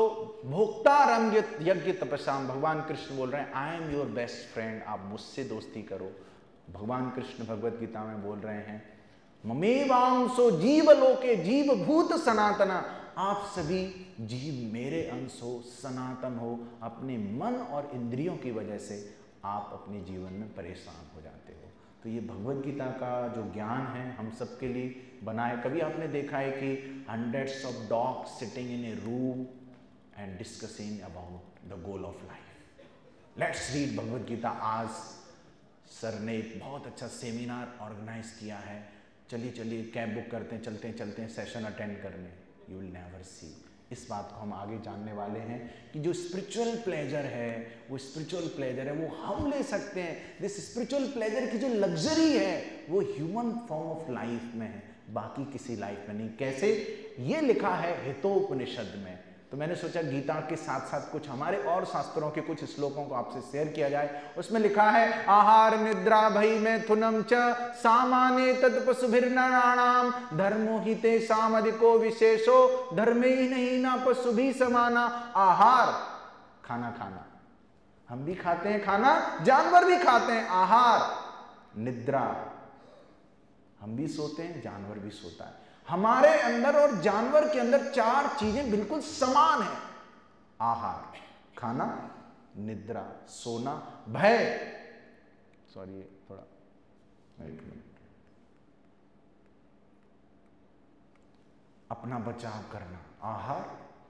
भोक्तारम यज्ञ तपसाम, भगवान कृष्ण बोल रहे हैं I am your best friend, आप मुझसे दोस्ती करो। भगवान कृष्ण भगवत गीता में बोल रहे हैं ममेवांसो जीवलोके जीवभूत सनातना, आप सभी जीव मेरे अंश हो, सनातन हो। अपने मन और इंद्रियों की वजह से आप अपने जीवन में परेशान हो जाते हो। तो ये भगवद गीता का जो ज्ञान है हम सबके लिए बना है। कभी आपने देखा है कि hundreds of dogs sitting in a room and discussing about the goal of life. Let's read Bhagavad Gita. आज सर ने एक बहुत अच्छा सेमिनार ऑर्गेनाइज किया है, चलिए चलिए कैब बुक करते हैं, चलते हैं सेशन अटेंड करने। You will never see. इस बात को हम आगे जानने वाले हैं कि जो स्पिरिचुअल प्लेजर है वो स्पिरिचुअल प्लेजर है, वो हम ले सकते हैं। दिस स्पिरिचुअल प्लेजर की जो लग्जरी है वो ह्यूमन फॉर्म ऑफ लाइफ में है, बाकी किसी लाइफ में नहीं। कैसे? ये लिखा है हितोपनिषद में। तो मैंने सोचा गीता के साथ साथ कुछ हमारे और शास्त्रों के कुछ श्लोकों को आपसे शेयर किया जाए। उसमें लिखा है आहार निद्रा भय मैथुनम च सामान्य तत्पशुभिर्नराणाम धर्मो हि तेषाम् अधिको विशेषो धर्महीनहीना पशुभिः समाना। आहार, खाना खाना, हम भी खाते हैं खाना, जानवर भी खाते हैं। आहार, निद्रा, हम भी सोते हैं, जानवर भी सोता है। हमारे अंदर और जानवर के अंदर चार चीजें बिल्कुल समान हैं। आहार, खाना, निद्रा, सोना, भय। सॉरी थोड़ा एक मिनट। अपना बचाव करना। आहार,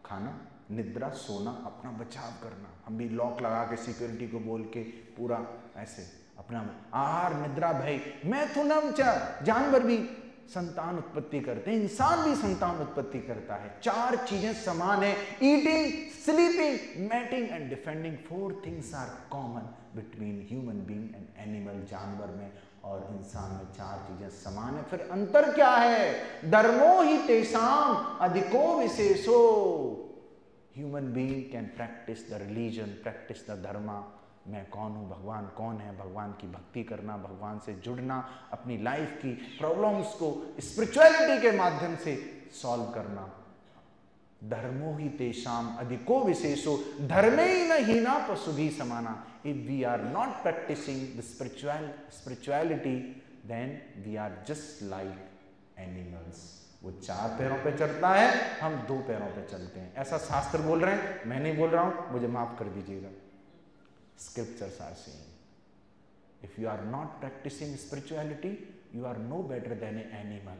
खाना, निद्रा, सोना, अपना बचाव करना। हम भी लॉक लगा के सिक्योरिटी को बोल के पूरा ऐसे अपना आहार, निद्रा, भय। मैथुनम च, जानवर भी संतान उत्पत्ति करते हैं, इंसान भी संतान उत्पत्ति करता है। चार चीजें समान है। Eating, sleeping, mating and defending. Four things are common between human being and animal. जानवर में और इंसान में चार चीजें समान है। फिर अंतर क्या है? धर्मो ही तेषाम अधिको विशेषो। Human being can practice the religion, practice the dharma. मैं कौन हूँ, भगवान कौन है, भगवान की भक्ति करना, भगवान से जुड़ना, अपनी लाइफ की प्रॉब्लम्स को स्पिरिचुअलिटी के माध्यम से सॉल्व करना। धर्मो ही तेषाम अधिको विशेषो धर्मेहीना पशुभिः समाना। If we are not practising the spirituality then we are just like animals. वो चार पैरों पे चलता है, हम दो पैरों पे चलते हैं। ऐसा शास्त्र बोल रहे हैं, मैं नहीं बोल रहा हूं, मुझे माफ कर दीजिएगा। Scriptures are saying, if you are not practicing spirituality, you are no better than an animal.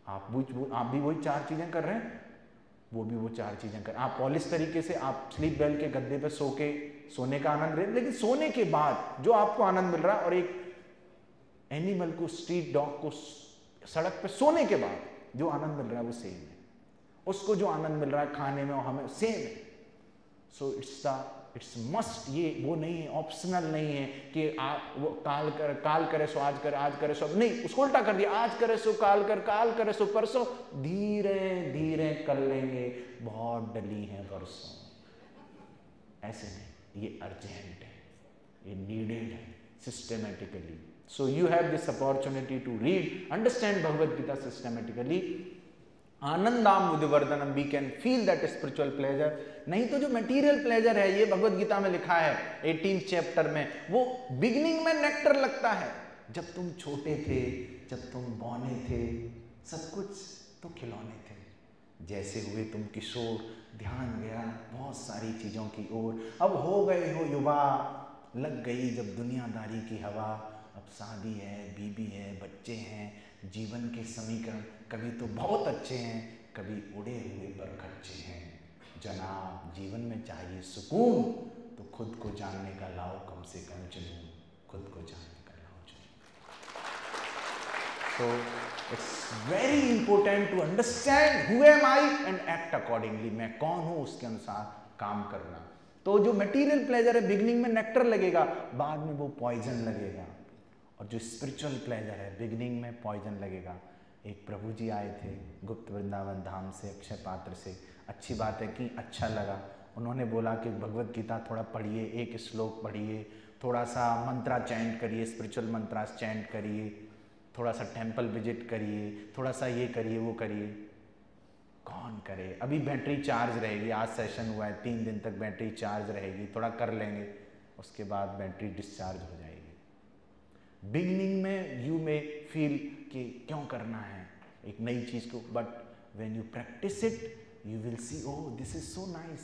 आप भी वही चार चीजें कर रहे हैं, वो भी वो चार चीजें कर। आप पॉलिश तरीके से आप स्लीप वेल के गद्दे पे सो के सोने का आनंद रहे, लेकिन सोने के बाद जो आपको आनंद मिल रहा है और एक एनिमल को, स्ट्रीट डॉग को सड़क पे सोने के बाद जो आनंद मिल रहा है वो सेम है। उसको जो आनंद मिल रहा है खाने में, हमें सेम है। So it's must. ये वो नहीं है, ऑप्शनल नहीं है कि आप वो काल करे सो आज करे, आज करे सो अब नहीं, उसको उल्टा कर दिया। आज करे सो काल करे सो परसों, धीरे धीरे कर लेंगे, बहुत डली है परसों। ऐसे नहीं, ये अर्जेंट है, ये नीडेड है systematically. So you have this opportunity to read, understand Bhagavad Gita systematically. आनंदाम विधिवर्धनम, we can feel that spiritual pleasure. नहीं तो जो मटेरियल प्लेजर है, ये भगवद गीता में लिखा है 18 चैप्टर में, वो बिगिनिंग में नेक्टर लगता है। जब तुम छोटे थे, जब तुम बौने थे, सब कुछ तो खिलौने थे। जैसे हुए तुम किशोर, ध्यान गया बहुत सारी चीजों की ओर। अब हो गए हो युवा, लग गई जब दुनियादारी की हवा। अब शादी है, बीबी है, बच्चे हैं, जीवन के समीकरण कभी तो बहुत अच्छे हैं, कभी उड़े हुए पर खर्चे हैं। जनाब जीवन में चाहिए सुकून, तो खुद को जानने का लाओ कम से कम जुनून, खुद को जानने का लाओ जुनून। तो it's very important to understand who am I and act accordingly. मैं कौन हूं, उसके अनुसार काम करना। तो जो मटेरियल प्लेजर है, बिगिनिंग में नेक्टर लगेगा, बाद में वो पॉइजन लगेगा। और जो स्पिरिचुअल प्लेजर है, बिगिनिंग में पॉइजन लगेगा। एक प्रभु जी आए थे गुप्त वृंदावन धाम से, अक्षय पात्र से। अच्छी बात है कि अच्छा लगा। उन्होंने बोला कि भगवद गीता थोड़ा पढ़िए, एक श्लोक पढ़िए, थोड़ा सा मंत्रा चैंट करिए, स्पिरिचुअल मंत्रास चैंट करिए, थोड़ा सा टेंपल विजिट करिए, थोड़ा सा ये करिए वो करिए। कौन करे? अभी बैटरी चार्ज रहेगी, आज सेशन हुआ है, 3 दिन तक बैटरी चार्ज रहेगी, थोड़ा कर लेंगे, उसके बाद बैटरी डिस्चार्ज हो जाएगी। बिगिनिंग में यू मे फील कि क्यों करना है एक नई चीज़ को, but when you practice it you will see oh this is so nice.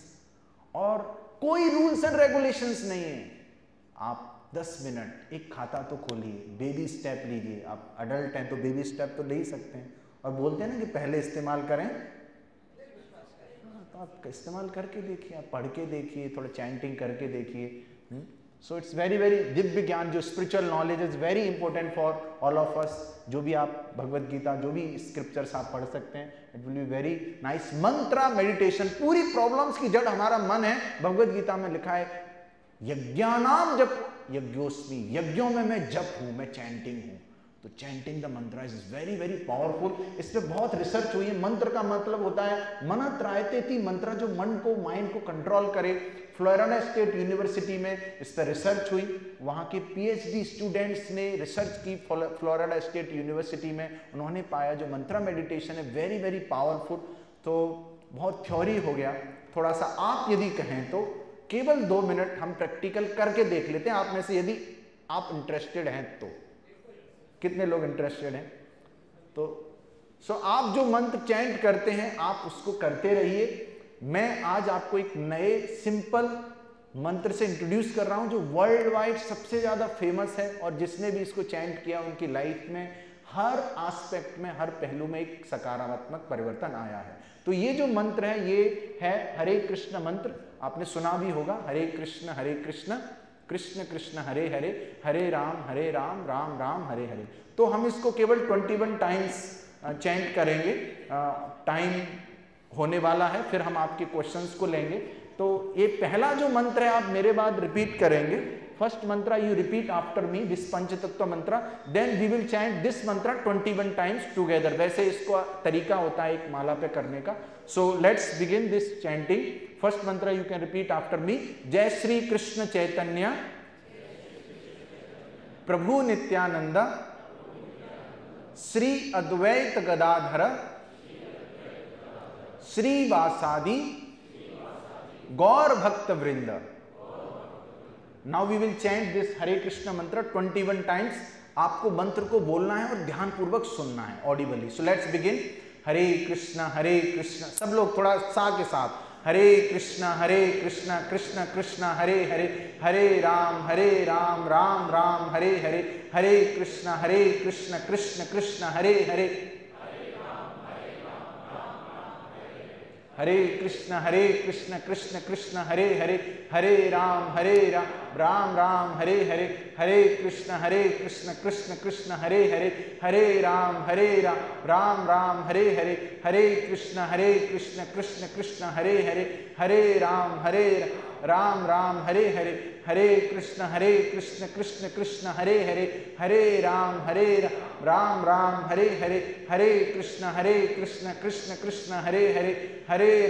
और कोई रूल्स एंड रेगुलेशंस नहीं है, आप 10 मिनट एक खाता तो खोलिए, बेबी स्टेप लीजिए। आप अडल्ट हैं तो बेबी स्टेप तो ले ही सकते हैं, और बोलते हैं ना कि पहले इस्तेमाल करें, तो आप इस्तेमाल करके देखिए, आप पढ़ के देखिए, थोड़ा चैंटिंग करके देखिए। सो इट्स वेरी वेरी, दिव्य ज्ञान जो spiritual knowledge is very important for all of us. जो भी आप भगवत गीता, जो भी स्क्रिप्चर्स आप पढ़ सकते हैं, it will be very nice. Mantra meditation, पूरी प्रॉब्लम्स की जड़ हमारा मन है। भगवत गीता में लिखा है यज्ञानाम जप यज्ञोस्मि, यज्ञों में मैं जप हूं, मैं चैंटिंग हूं। तो chanting the Mantra is very very powerful. इस पे बहुत रिसर्च हुई है। मंत्र का मतलब होता है मन त्रायतेति मंत्र, जो मन को, माइंड को कंट्रोल करे। फ्लोरिडा स्टेट यूनिवर्सिटी में इस पर रिसर्च हुई, वहाँ के पीएचडी स्टूडेंट्स ने रिसर्च की फ्लोरिडा स्टेट यूनिवर्सिटी में। उन्होंने पाया जो मंत्रा मेडिटेशन है वेरी वेरी पावरफुल। तो बहुत थ्योरी हो गया, थोड़ा सा आप यदि कहें तो केवल 2 मिनट हम प्रैक्टिकल करके देख लेते हैं। आप में से यदि आप इंटरेस्टेड हैं तो, कितने लोग इंटरेस्टेड हैं? तो आप जो मंत्र चैंट करते हैं आप उसको करते रहिए। मैं आज आपको एक नए सिंपल मंत्र से इंट्रोड्यूस कर रहा हूं जो वर्ल्ड वाइड सबसे ज्यादा फेमस है, और जिसने भी इसको चैंट किया उनकी लाइफ में हर एस्पेक्ट में, हर पहलू में एक सकारात्मक परिवर्तन आया है। तो ये जो मंत्र है ये है हरे कृष्ण मंत्र। आपने सुना भी होगा, हरे कृष्ण कृष्ण कृष्ण हरे हरे, हरे राम राम राम हरे हरे। तो हम इसको केवल 21 टाइम्स चैंट करेंगे। टाइम होने वाला है, फिर हम आपके क्वेश्चंस को लेंगे। तो ये पहला जो मंत्र है आप मेरे बाद रिपीट करेंगे। First mantra you repeat after me, this panchatattva mantra, then we will chant this mantra 21 times together. वैसे इसको तरीका होता है एक माला पे करने का। So let's begin this chanting. First mantra you can repeat after me. जय श्री कृष्ण चैतन्य प्रभु नित्यानंद श्री अद्वैत गदाधर श्रीवासादि गौर भक्त वृंद। Now we will chant this Hare Krishna mantra 21 times. आपको मंत्र को बोलना है और ध्यान पूर्वक सुनना है audibly. So let's begin. Hare Krishna सब लोग थोड़ा सा के साथ। हरे कृष्ण कृष्ण कृष्ण हरे हरे, हरे राम राम राम हरे हरे, हरे कृष्ण कृष्ण कृष्ण हरे हरे, हरे कृष्ण कृष्ण कृष्ण हरे हरे, हरे राम राम राम हरे हरे, हरे कृष्ण कृष्ण कृष्ण हरे हरे, हरे राम राम राम हरे हरे, हरे कृष्ण कृष्ण कृष्ण हरे हरे, हरे राम राम हरे हरे, हरे कृष्ण कृष्ण कृष्ण हरे हरे, हरे राम राम हरे हरे, हरे कृष्ण कृष्ण कृष्ण हरे हरे, हरे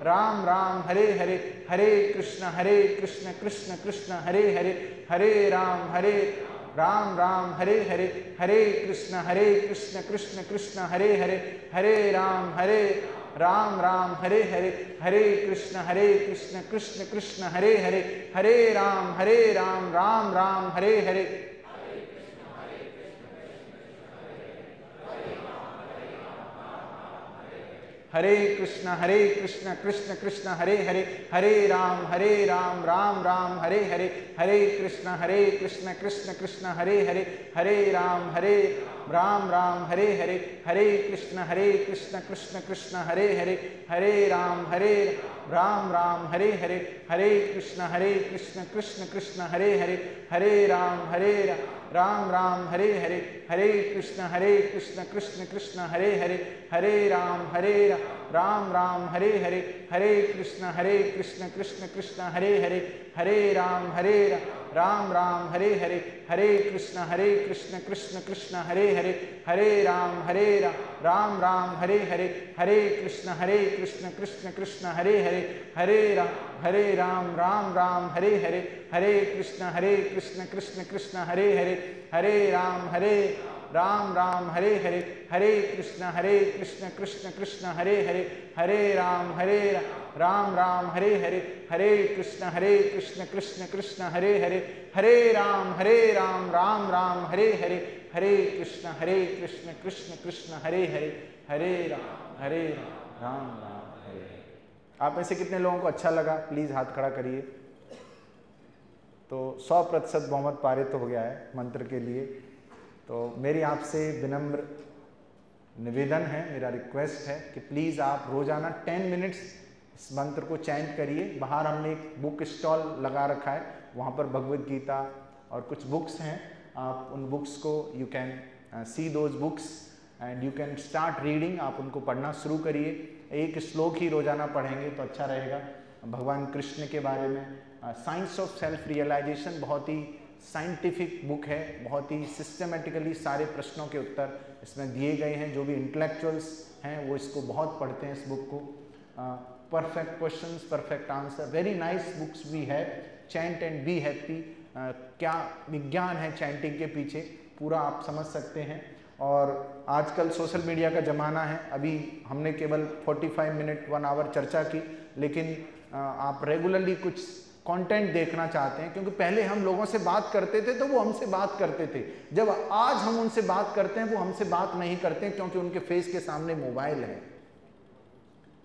राम राम हरे हरे, हरे कृष्ण कृष्ण कृष्ण हरे हरे, हरे राम राम हरे हरे, हरे कृष्ण कृष्ण कृष्ण हरे हरे, हरे राम राम हरे हरे, हरे कृष्ण कृष्ण कृष्ण हरे हरे, हरे राम राम राम हरे हरे, हरे कृष्ण कृष्ण कृष्ण हरे हरे, हरे राम राम राम हरे हरे, हरे कृष्ण कृष्ण कृष्ण हरे हरे, हरे राम राम हरे हरे, हरे कृष्ण कृष्ण कृष्ण हरे हरे, हरे राम राम हरे हरे, हरे कृष्ण कृष्ण कृष्ण हरे हरे, हरे राम राम हरे हरे, हरे कृष्ण कृष्ण कृष्ण हरे हरे, हरे राम राम हरे हरे, हरे कृष्ण कृष्ण कृष्ण हरे हरे, हरे राम राम हरे हरे, हरे कृष्ण कृष्ण कृष्ण हरे हरे, हरे राम राम हरे हरे, हरे कृष्ण कृष्ण कृष्ण हरे हरे, हरे राम राम हरे हरे, हरे कृष्ण कृष्ण कृष्ण हरे हरे, हरे राम राम हरे हरे, हरे कृष्ण कृष्ण कृष्ण हरे हरे, हरे राम राम राम हरे हरे, हरे कृष्ण कृष्ण कृष्ण हरे हरे, हरे राम राम राम हरे हरे, हरे कृष्ण कृष्ण कृष्ण हरे हरे, हरे राम राम राम हरे हरे। आप में से कितने लोगों को अच्छा लगा? प्लीज हाथ खड़ा करिए। तो 100% बहुमत पारित हो गया है मंत्र के लिए। तो मेरी आपसे विनम्र निवेदन है, मेरा रिक्वेस्ट है कि प्लीज़ आप रोज़ाना 10 मिनट्स इस मंत्र को चैंट करिए। बाहर हमने एक बुक स्टॉल लगा रखा है, वहाँ पर भगवद गीता और कुछ बुक्स हैं। आप उन बुक्स को you can see those books and you can start reading. आप उनको पढ़ना शुरू करिए। एक श्लोक ही रोज़ाना पढ़ेंगे तो अच्छा रहेगा। भगवान कृष्ण के बारे में साइंस ऑफ सेल्फ रियलाइजेशन बहुत ही साइंटिफिक बुक है, बहुत ही सिस्टमेटिकली सारे प्रश्नों के उत्तर इसमें दिए गए हैं। जो भी इंटेलेक्चुअल्स हैं वो इसको बहुत पढ़ते हैं, इस बुक को। Perfect questions, perfect answer, very nice books we have. Chant and be happy, क्या विज्ञान है चैंटिंग के पीछे, पूरा आप समझ सकते हैं। और आजकल सोशल मीडिया का ज़माना है। अभी हमने केवल 45 मिनट 1 आवर चर्चा की, लेकिन आप रेगुलरली कुछ कंटेंट देखना चाहते हैं, क्योंकि पहले हम लोगों से बात करते थे तो वो हमसे बात करते थे। जब आज हम उनसे बात करते हैं वो हमसे बात नहीं करते, क्योंकि उनके फेस के सामने मोबाइल है।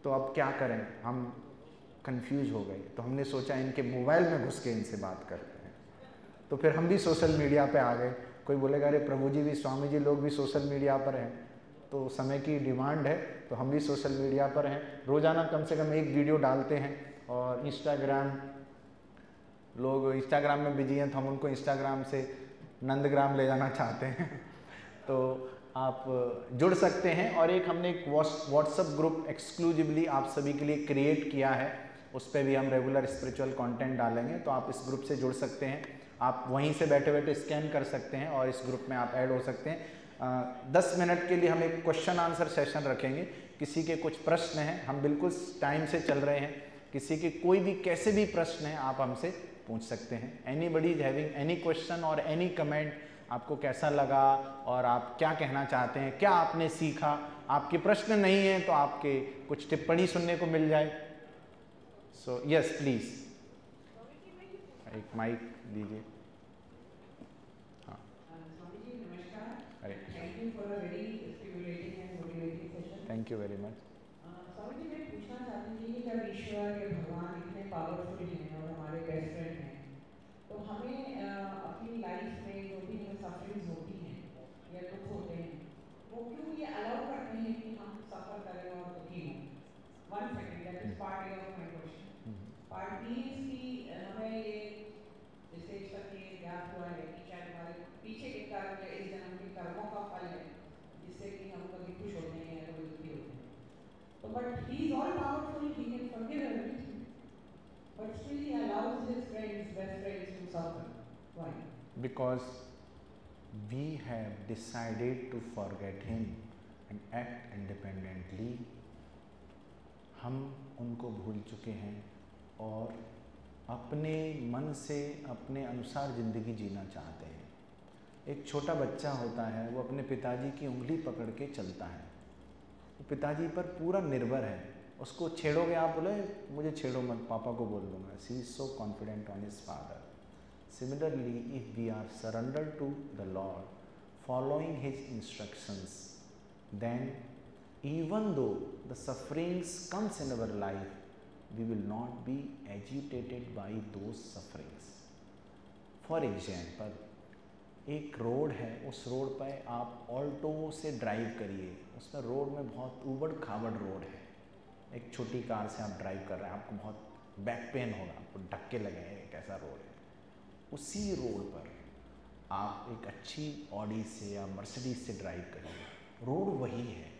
तो अब क्या करें, हम कंफ्यूज हो गए। तो हमने सोचा इनके मोबाइल में घुस के इनसे बात करते हैं। तो फिर हम भी सोशल मीडिया पे आ गए। कोई बोलेगा अरे प्रभु जी भी, स्वामी जी लोग भी सोशल मीडिया पर हैं। तो समय की डिमांड है तो हम भी सोशल मीडिया पर हैं। रोज़ाना कम से कम एक वीडियो डालते हैं। और इंस्टाग्राम, लोग इंस्टाग्राम में बिजी हैं तो हम उनको इंस्टाग्राम से नंदग्राम ले जाना चाहते हैं। तो आप जुड़ सकते हैं। और एक हमने एक व्हाट्सएप ग्रुप एक्सक्लूसिवली आप सभी के लिए क्रिएट किया है, उस पर भी हम रेगुलर स्पिरिचुअल कंटेंट डालेंगे। तो आप इस ग्रुप से जुड़ सकते हैं। आप वहीं से बैठे बैठे स्कैन कर सकते हैं और इस ग्रुप में आप ऐड हो सकते हैं। 10 मिनट के लिए हम एक क्वेश्चन आंसर सेशन रखेंगे। किसी के कुछ प्रश्न हैं, हम बिल्कुल टाइम से चल रहे हैं, किसी के कोई भी कैसे भी प्रश्न हैं आप हमसे पूछ सकते हैं। Anybody is having any question और एनी कमेंट, आपको कैसा लगा और आप क्या कहना चाहते हैं, क्या आपने सीखा। आपके प्रश्न नहीं है तो आपके कुछ टिप्पणी सुनने को मिल जाए। सो यस प्लीज, एक माइक दीजिए। हाँ, स्वामी जी नमस्कार। अरे thank you for a very stimulating and motivating session. Thank you very much. Swami ji मैं पूछना चाहती थी कि जब ईश्वर या भगवान इतने पावरफुल हैं और हमारे बेस्ट फ्रेंड हैं, तो हमें अपनी लाइफ में जो भी हमें सफरिंग्स होती हैं या दुख होते हैं, वो क्यों ये अलाउ करते हैं कि हम सफ़र करें और दुखी हों? 1 second, that is part A of my question. Part B is कि हमें ये स्टेज तक ये ज्ञात हुआ है कि शायद हमारे पीछे के कर्म या इस जन्म के कर्मों का फल है, जिससे कि हम कभी खुश होते हैं या कभी दुखी होते हैं। तो but he is all powerful, he can forgive everything, but still he allows his friends, best friends to suffer. Why? Because we have decided to forget him and act independently. हम उनको भूल चुके हैं और अपने मन से अपने अनुसार ज़िंदगी जीना चाहते हैं। एक छोटा बच्चा होता है, वो अपने पिताजी की उंगली पकड़ के चलता है, वो पिताजी पर पूरा निर्भर है। उसको छेड़ोगे आप, बोले मुझे छेड़ो मत, पापा को बोल दूंगा। She is so confident on his father. Similarly if we are surrender to the lord, following his instructions, then even though the sufferings comes in our life, we will not be agitated by those sufferings. For example, एक road है, उस road पर आप Alto से drive करिए, उसमें road में बहुत ऊबड़ खाबड़ रोड है। एक छोटी कार से आप ड्राइव कर रहे हैं, आपको बहुत बैक पेन होगा, आपको धक्के लगे, कैसा रोड है। उसी रोड पर आप एक अच्छी ऑडी से या मर्सिडीज से ड्राइव करिए, रोड वही है,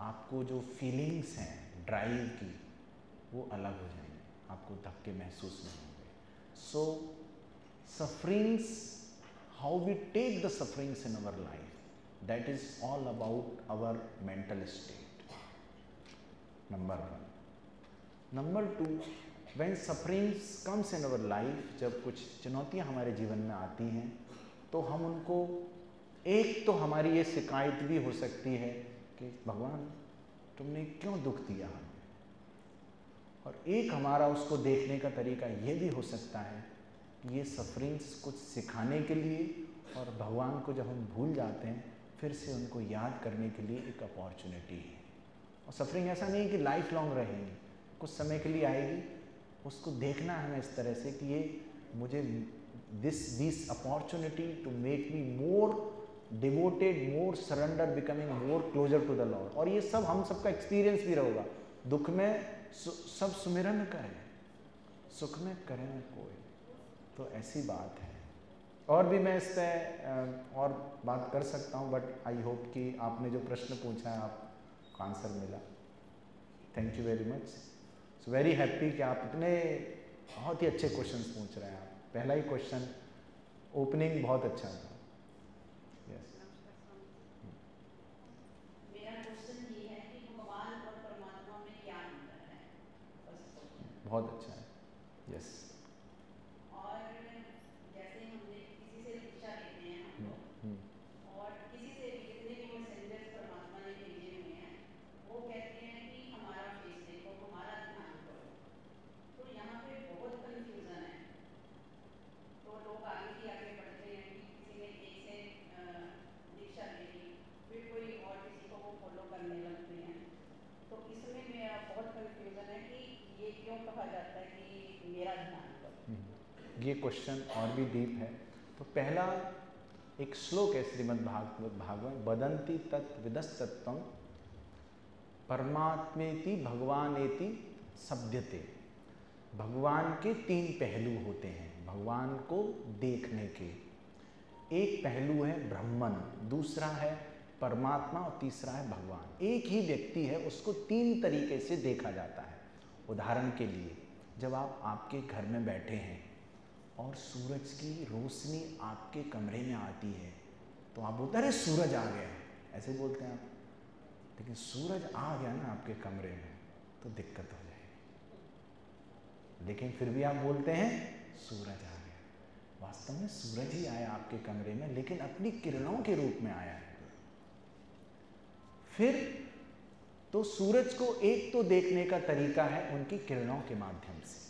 आपको जो फीलिंग्स हैं ड्राइव की वो अलग हो जाएंगे, आपको धक्के महसूस नहीं होंगे। सो sufferings, how we take the sufferings in our life, that is all about our mental state. Number 1. Number 2, when sufferings comes in our life, जब कुछ चुनौतियाँ हमारे जीवन में आती हैं तो हम उनको, एक तो हमारी ये शिकायत भी हो सकती है कि भगवान तुमने क्यों दुख दिया हमें, और एक हमारा उसको देखने का तरीका ये भी हो सकता है कि ये सफरिंग्स कुछ सिखाने के लिए और भगवान को जब हम भूल जाते हैं फिर से उनको याद करने के लिए एक अपॉर्चुनिटी है। और सफरिंग ऐसा नहीं है कि लाइफ लॉन्ग रहेगी, कुछ समय के लिए आएगी। उसको देखना है हमें इस तरह से कि ये मुझे this opportunity to make me more devoted, more surrender, becoming more closer to the lord. और ये सब हम सबका एक्सपीरियंस भी रहेगा। दुख में सब सुमिरन करें, सुख में करें कोई, तो ऐसी बात है। और भी मैं इस पर और बात कर सकता हूँ, बट आई होप कि आपने जो प्रश्न पूछा है आपको आंसर मिला। Thank you very much. So very happy कि आप इतने बहुत ही अच्छे क्वेश्चंस पूछ रहे हैं। आप पहला ही क्वेश्चन ओपनिंग बहुत अच्छा था। यस, मेरा क्वेश्चन ये है कि भगवान और परमात्मा में क्या अंतर है? बहुत अच्छा है। यस, और जैसे हमने किसी से दीक्षा लेते हैं हम लोग, और किसी से भी जितने भी मैसेंजर्स परमात्मा ने भेजे हुए हैं वो कहते हैं कि हमारा फेस देखो, हमारा ध्यान करो। तो यहाँ पे बहुत कंफ्यूजन है। तो लोग आगे ही आगे बढ़ते हैं कि किसी ने एक से दीक्षा ले ली, फिर कोई और किसी को वो फॉलो करने लगते हैं। तो इसमें मेरा बहुत कंफ्यूजन है कि ये क्यों कहा जाता है कि मेरा ध्यान करो। ये क्वेश्चन और भी डीप है। तो पहला एक श्लोक है श्रीमद् भागवत, बदंती तत् विदस्तत्वं परमात्मेति भगवानेति सभ्यते। भगवान के तीन पहलू होते हैं भगवान को देखने के। एक पहलू है ब्रह्मन, दूसरा है परमात्मा और तीसरा है भगवान। एक ही व्यक्ति है, उसको तीन तरीके से देखा जाता है। उदाहरण के लिए, जब आप आपके घर में बैठे हैं और सूरज की रोशनी आपके कमरे में आती है तो आप बोलते हैं अरे सूरज आ गया, ऐसे बोलते हैं आप। लेकिन सूरज आ गया ना आपके कमरे में तो दिक्कत हो जाएगी, लेकिन फिर भी आप बोलते हैं सूरज आ गया। वास्तव में सूरज ही आया आपके कमरे में, लेकिन अपनी किरणों के रूप में आया है। फिर तो सूरज को एक तो देखने का तरीका है उनकी किरणों के माध्यम से।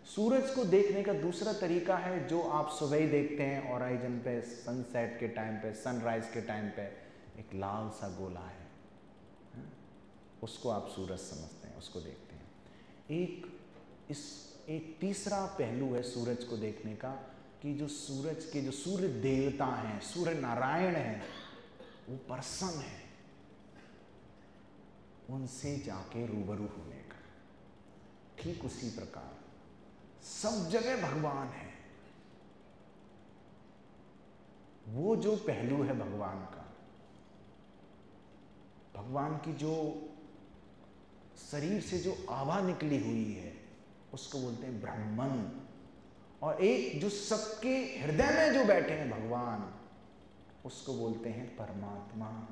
सूरज को देखने का दूसरा तरीका है जो आप सुबह ही देखते हैं ऑराइजन पे, सनसेट के टाइम पे, सनराइज के टाइम पे एक लाल सा गोला है, उसको आप सूरज समझते हैं, उसको देखते हैं। एक तीसरा पहलू है सूरज को देखने का कि जो सूरज के जो सूर्य देवता हैं, सूर्य नारायण हैं, वो प्रसन्न है, उनसे जाके रूबरू होने का। ठीक उसी प्रकार सब जगह भगवान है। वो जो पहलू है भगवान का, भगवान की जो शरीर से जो आभा निकली हुई है उसको बोलते हैं ब्रह्मन। और एक जो सबके हृदय में जो बैठे हैं भगवान, उसको बोलते हैं परमात्मा।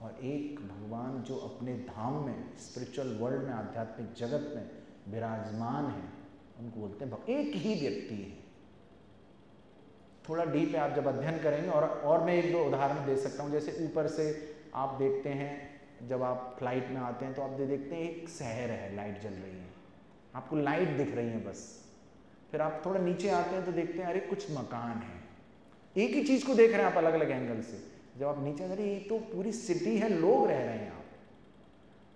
और एक भगवान जो अपने धाम में, स्पिरिचुअल वर्ल्ड में, आध्यात्मिक जगत में विराजमान है, उनको बोलते हैं एक ही व्यक्ति है। थोड़ा डीप है, आप जब अध्ययन करेंगे। और मैं एक दो उदाहरण दे सकता हूँ। जैसे ऊपर से आप देखते हैं, जब आप फ्लाइट में आते हैं तो आप देखते हैं एक शहर है, लाइट जल रही है, आपको लाइट दिख रही है बस। फिर आप थोड़ा नीचे आते हैं तो देखते हैं अरे कुछ मकान है। एक ही चीज़ को देख रहे हैं आप अलग अलग एंगल से। जब आप नीचे अरे ये तो पूरी सिटी है, लोग रह रहे हैं आप।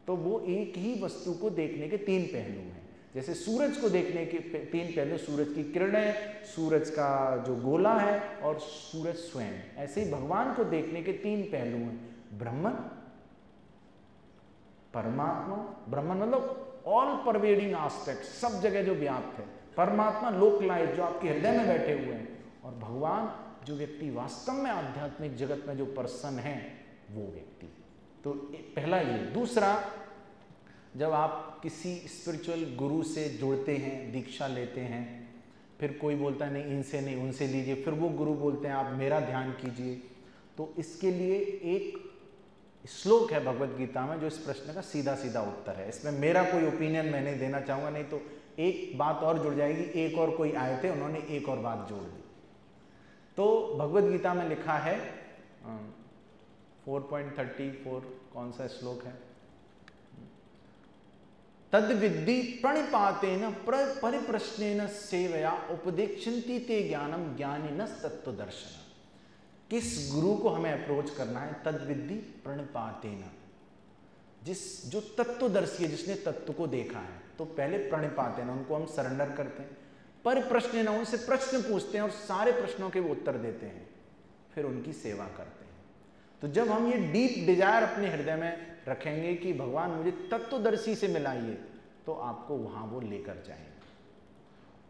तो वो एक ही वस्तु को देखने के तीन पहलू हैं। जैसे सूरज को देखने के तीन पहलू, सूरज की किरणें, सूरज का जो गोला है और सूरज स्वयं। ऐसे ही भगवान को देखने के तीन पहलू हैं, ब्रह्मन, परमात्मा। ब्रह्मन मतलब ऑल परवेडिंग एस्पेक्ट, सब जगह जो व्याप्त है। परमात्मा लोकलाइज, जो आपके हृदय में बैठे हुए हैं। और भगवान, जो व्यक्ति वास्तव में आध्यात्मिक जगत में जो पर्सन है, वो व्यक्ति। तो पहला ये। दूसरा, जब आप किसी स्पिरिचुअल गुरु से जुड़ते हैं, दीक्षा लेते हैं, फिर कोई बोलता है नहीं इनसे नहीं उनसे लीजिए, फिर वो गुरु बोलते हैं आप मेरा ध्यान कीजिए। तो इसके लिए एक श्लोक है भगवत गीता में जो इस प्रश्न का सीधा सीधा उत्तर है। इसमें मेरा कोई ओपिनियन मैं नहीं देना चाहूँगा, नहीं तो एक बात और जुड़ जाएगी। एक और कोई आए थे, उन्होंने एक और बात जोड़ दी। तो भगवत गीता में लिखा है 4.34, कौन सा श्लोक है? तद्विद्धि प्रणिपातेन परिप्रश्नेन सेवया उपदेक्षन्ति ते ज्ञानम ज्ञानिनस् तत्वदर्शन। किस गुरु को हमें अप्रोच करना है? तद्विद्धि प्रणिपातेन, जो तत्वदर्शी है, जिसने तत्व को देखा है, तो पहले प्रणिपातेन उनको हम सरेंडर करते हैं, परिप्रश्नेन उनसे प्रश्न पूछते हैं और सारे प्रश्नों के वो उत्तर देते हैं, फिर उनकी सेवा करते हैं। तो जब हम ये डीप डिजायर अपने हृदय में रखेंगे कि भगवान मुझे तत्वदर्शी से मिलाइए, तो आपको वहां वो लेकर जाएंगे।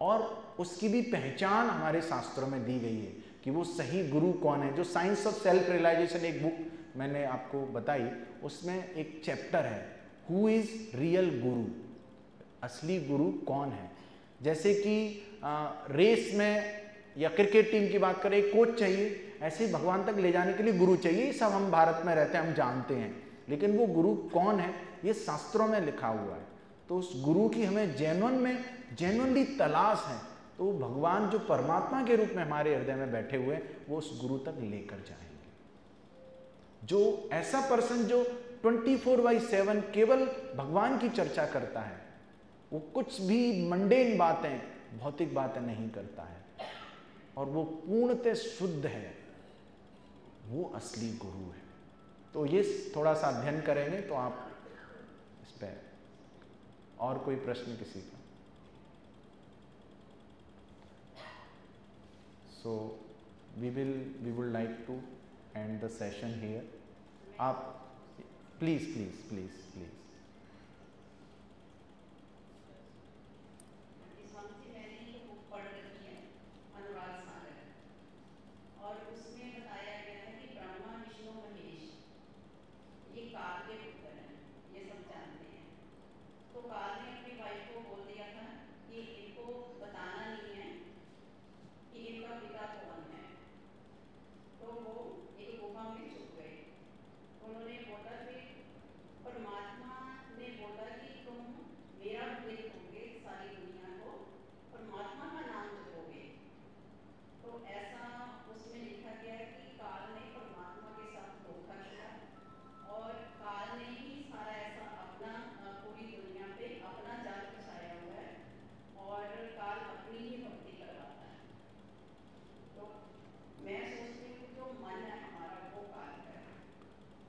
और उसकी भी पहचान हमारे शास्त्रों में दी गई है कि वो सही गुरु कौन है। जो साइंस ऑफ सेल्फ रियलाइजेशन एक बुक मैंने आपको बताई, उसमें एक चैप्टर है हु इज रियल गुरु, असली गुरु कौन है। जैसे कि रेस में या क्रिकेट टीम की बात करें, कोच चाहिए, ऐसे भगवान तक ले जाने के लिए गुरु चाहिए। सब हम भारत में रहते हैं, हम जानते हैं, लेकिन वो गुरु कौन है ये शास्त्रों में लिखा हुआ है। तो उस गुरु की हमें जेन्युइनली तलाश है, तो भगवान जो परमात्मा के रूप में हमारे हृदय में बैठे हुए हैं, वो उस गुरु तक लेकर जाएंगे। जो ऐसा पर्सन जो 24/7 केवल भगवान की चर्चा करता है, वो कुछ भी मंडेन बातें, भौतिक बातें नहीं करता है, और वो पूर्णतः शुद्ध है, वो असली गुरु है। तो ये थोड़ा सा अध्ययन करेंगे तो आप इस पर। और कोई प्रश्न किसी का? So we would like to end the session here. आप प्लीज प्लीज प्लीज प्लीज।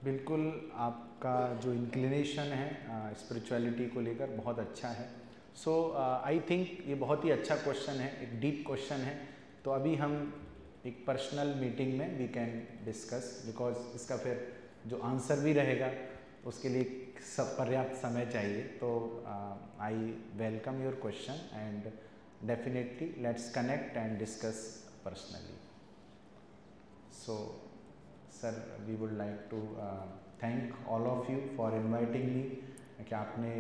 बिल्कुल, आपका जो इंक्लिनेशन है स्पिरिचुअलिटी को लेकर बहुत अच्छा है। सो आई थिंक ये बहुत ही अच्छा क्वेश्चन है, एक डीप क्वेश्चन है। तो अभी हम एक पर्सनल मीटिंग में वी कैन डिस्कस, बिकॉज इसका फिर जो आंसर भी रहेगा उसके लिए सब पर्याप्त समय चाहिए। तो I welcome your question and definitely let's connect and discuss personally. So sir, we would like to thank all of you for inviting me, कि आपने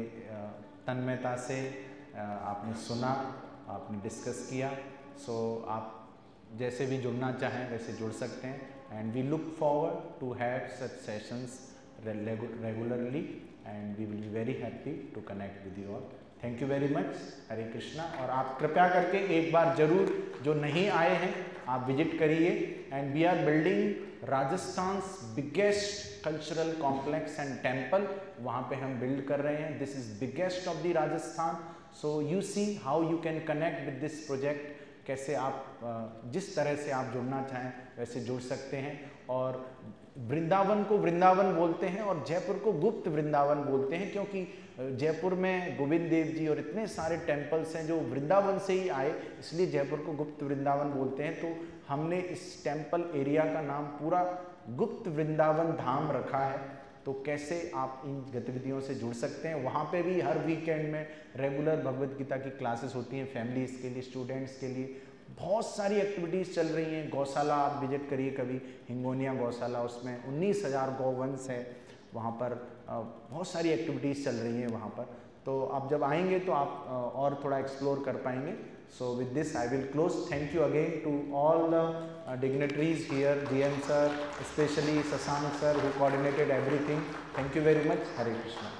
तन्मयता से आपने सुना, आपने डिस्कस किया। सो आप जैसे भी जुड़ना चाहें वैसे जुड़ सकते हैं, and we look forward to have such sessions regularly and we will be very happy to connect with you all. Thank you very much. Hare Krishna. और आप कृपया करके एक बार जरूर, जो नहीं आए हैं, आप विजिट करिए। And we are building Rajasthan's biggest cultural complex and temple, वहाँ पे हम बिल्ड कर रहे हैं। This is biggest of the Rajasthan. So you see how you can connect with this project. कैसे आप जिस तरह से आप जुड़ना चाहें वैसे जुड़ सकते हैं। और वृंदावन को वृंदावन बोलते हैं और जयपुर को गुप्त वृंदावन बोलते हैं, क्योंकि जयपुर में गोविंद देव जी और इतने सारे टेम्पल्स हैं जो वृंदावन से ही आए, इसलिए जयपुर को गुप्त वृंदावन बोलते हैं। तो हमने इस टेम्पल एरिया का नाम पूरा गुप्त वृंदावन धाम रखा है। तो कैसे आप इन गतिविधियों से जुड़ सकते हैं। वहाँ पे भी हर वीकेंड में रेगुलर भगवत गीता की क्लासेस होती हैं, फैमिलीज़ के लिए, स्टूडेंट्स के लिए बहुत सारी एक्टिविटीज़ चल रही हैं। गौशाला आप विजिट करिए कभी, हिंगोनिया गौशाला, उसमें 19,000 गौवंश है। वहाँ पर बहुत सारी एक्टिविटीज़ चल रही हैं वहाँ पर। तो आप जब आएंगे तो आप और थोड़ा एक्सप्लोर कर पाएंगे। So with this I will close. Thank you again to all the dignitaries here, GM sir, specially Shashank sir who coordinated everything. Thank you very much. Hare Krishna.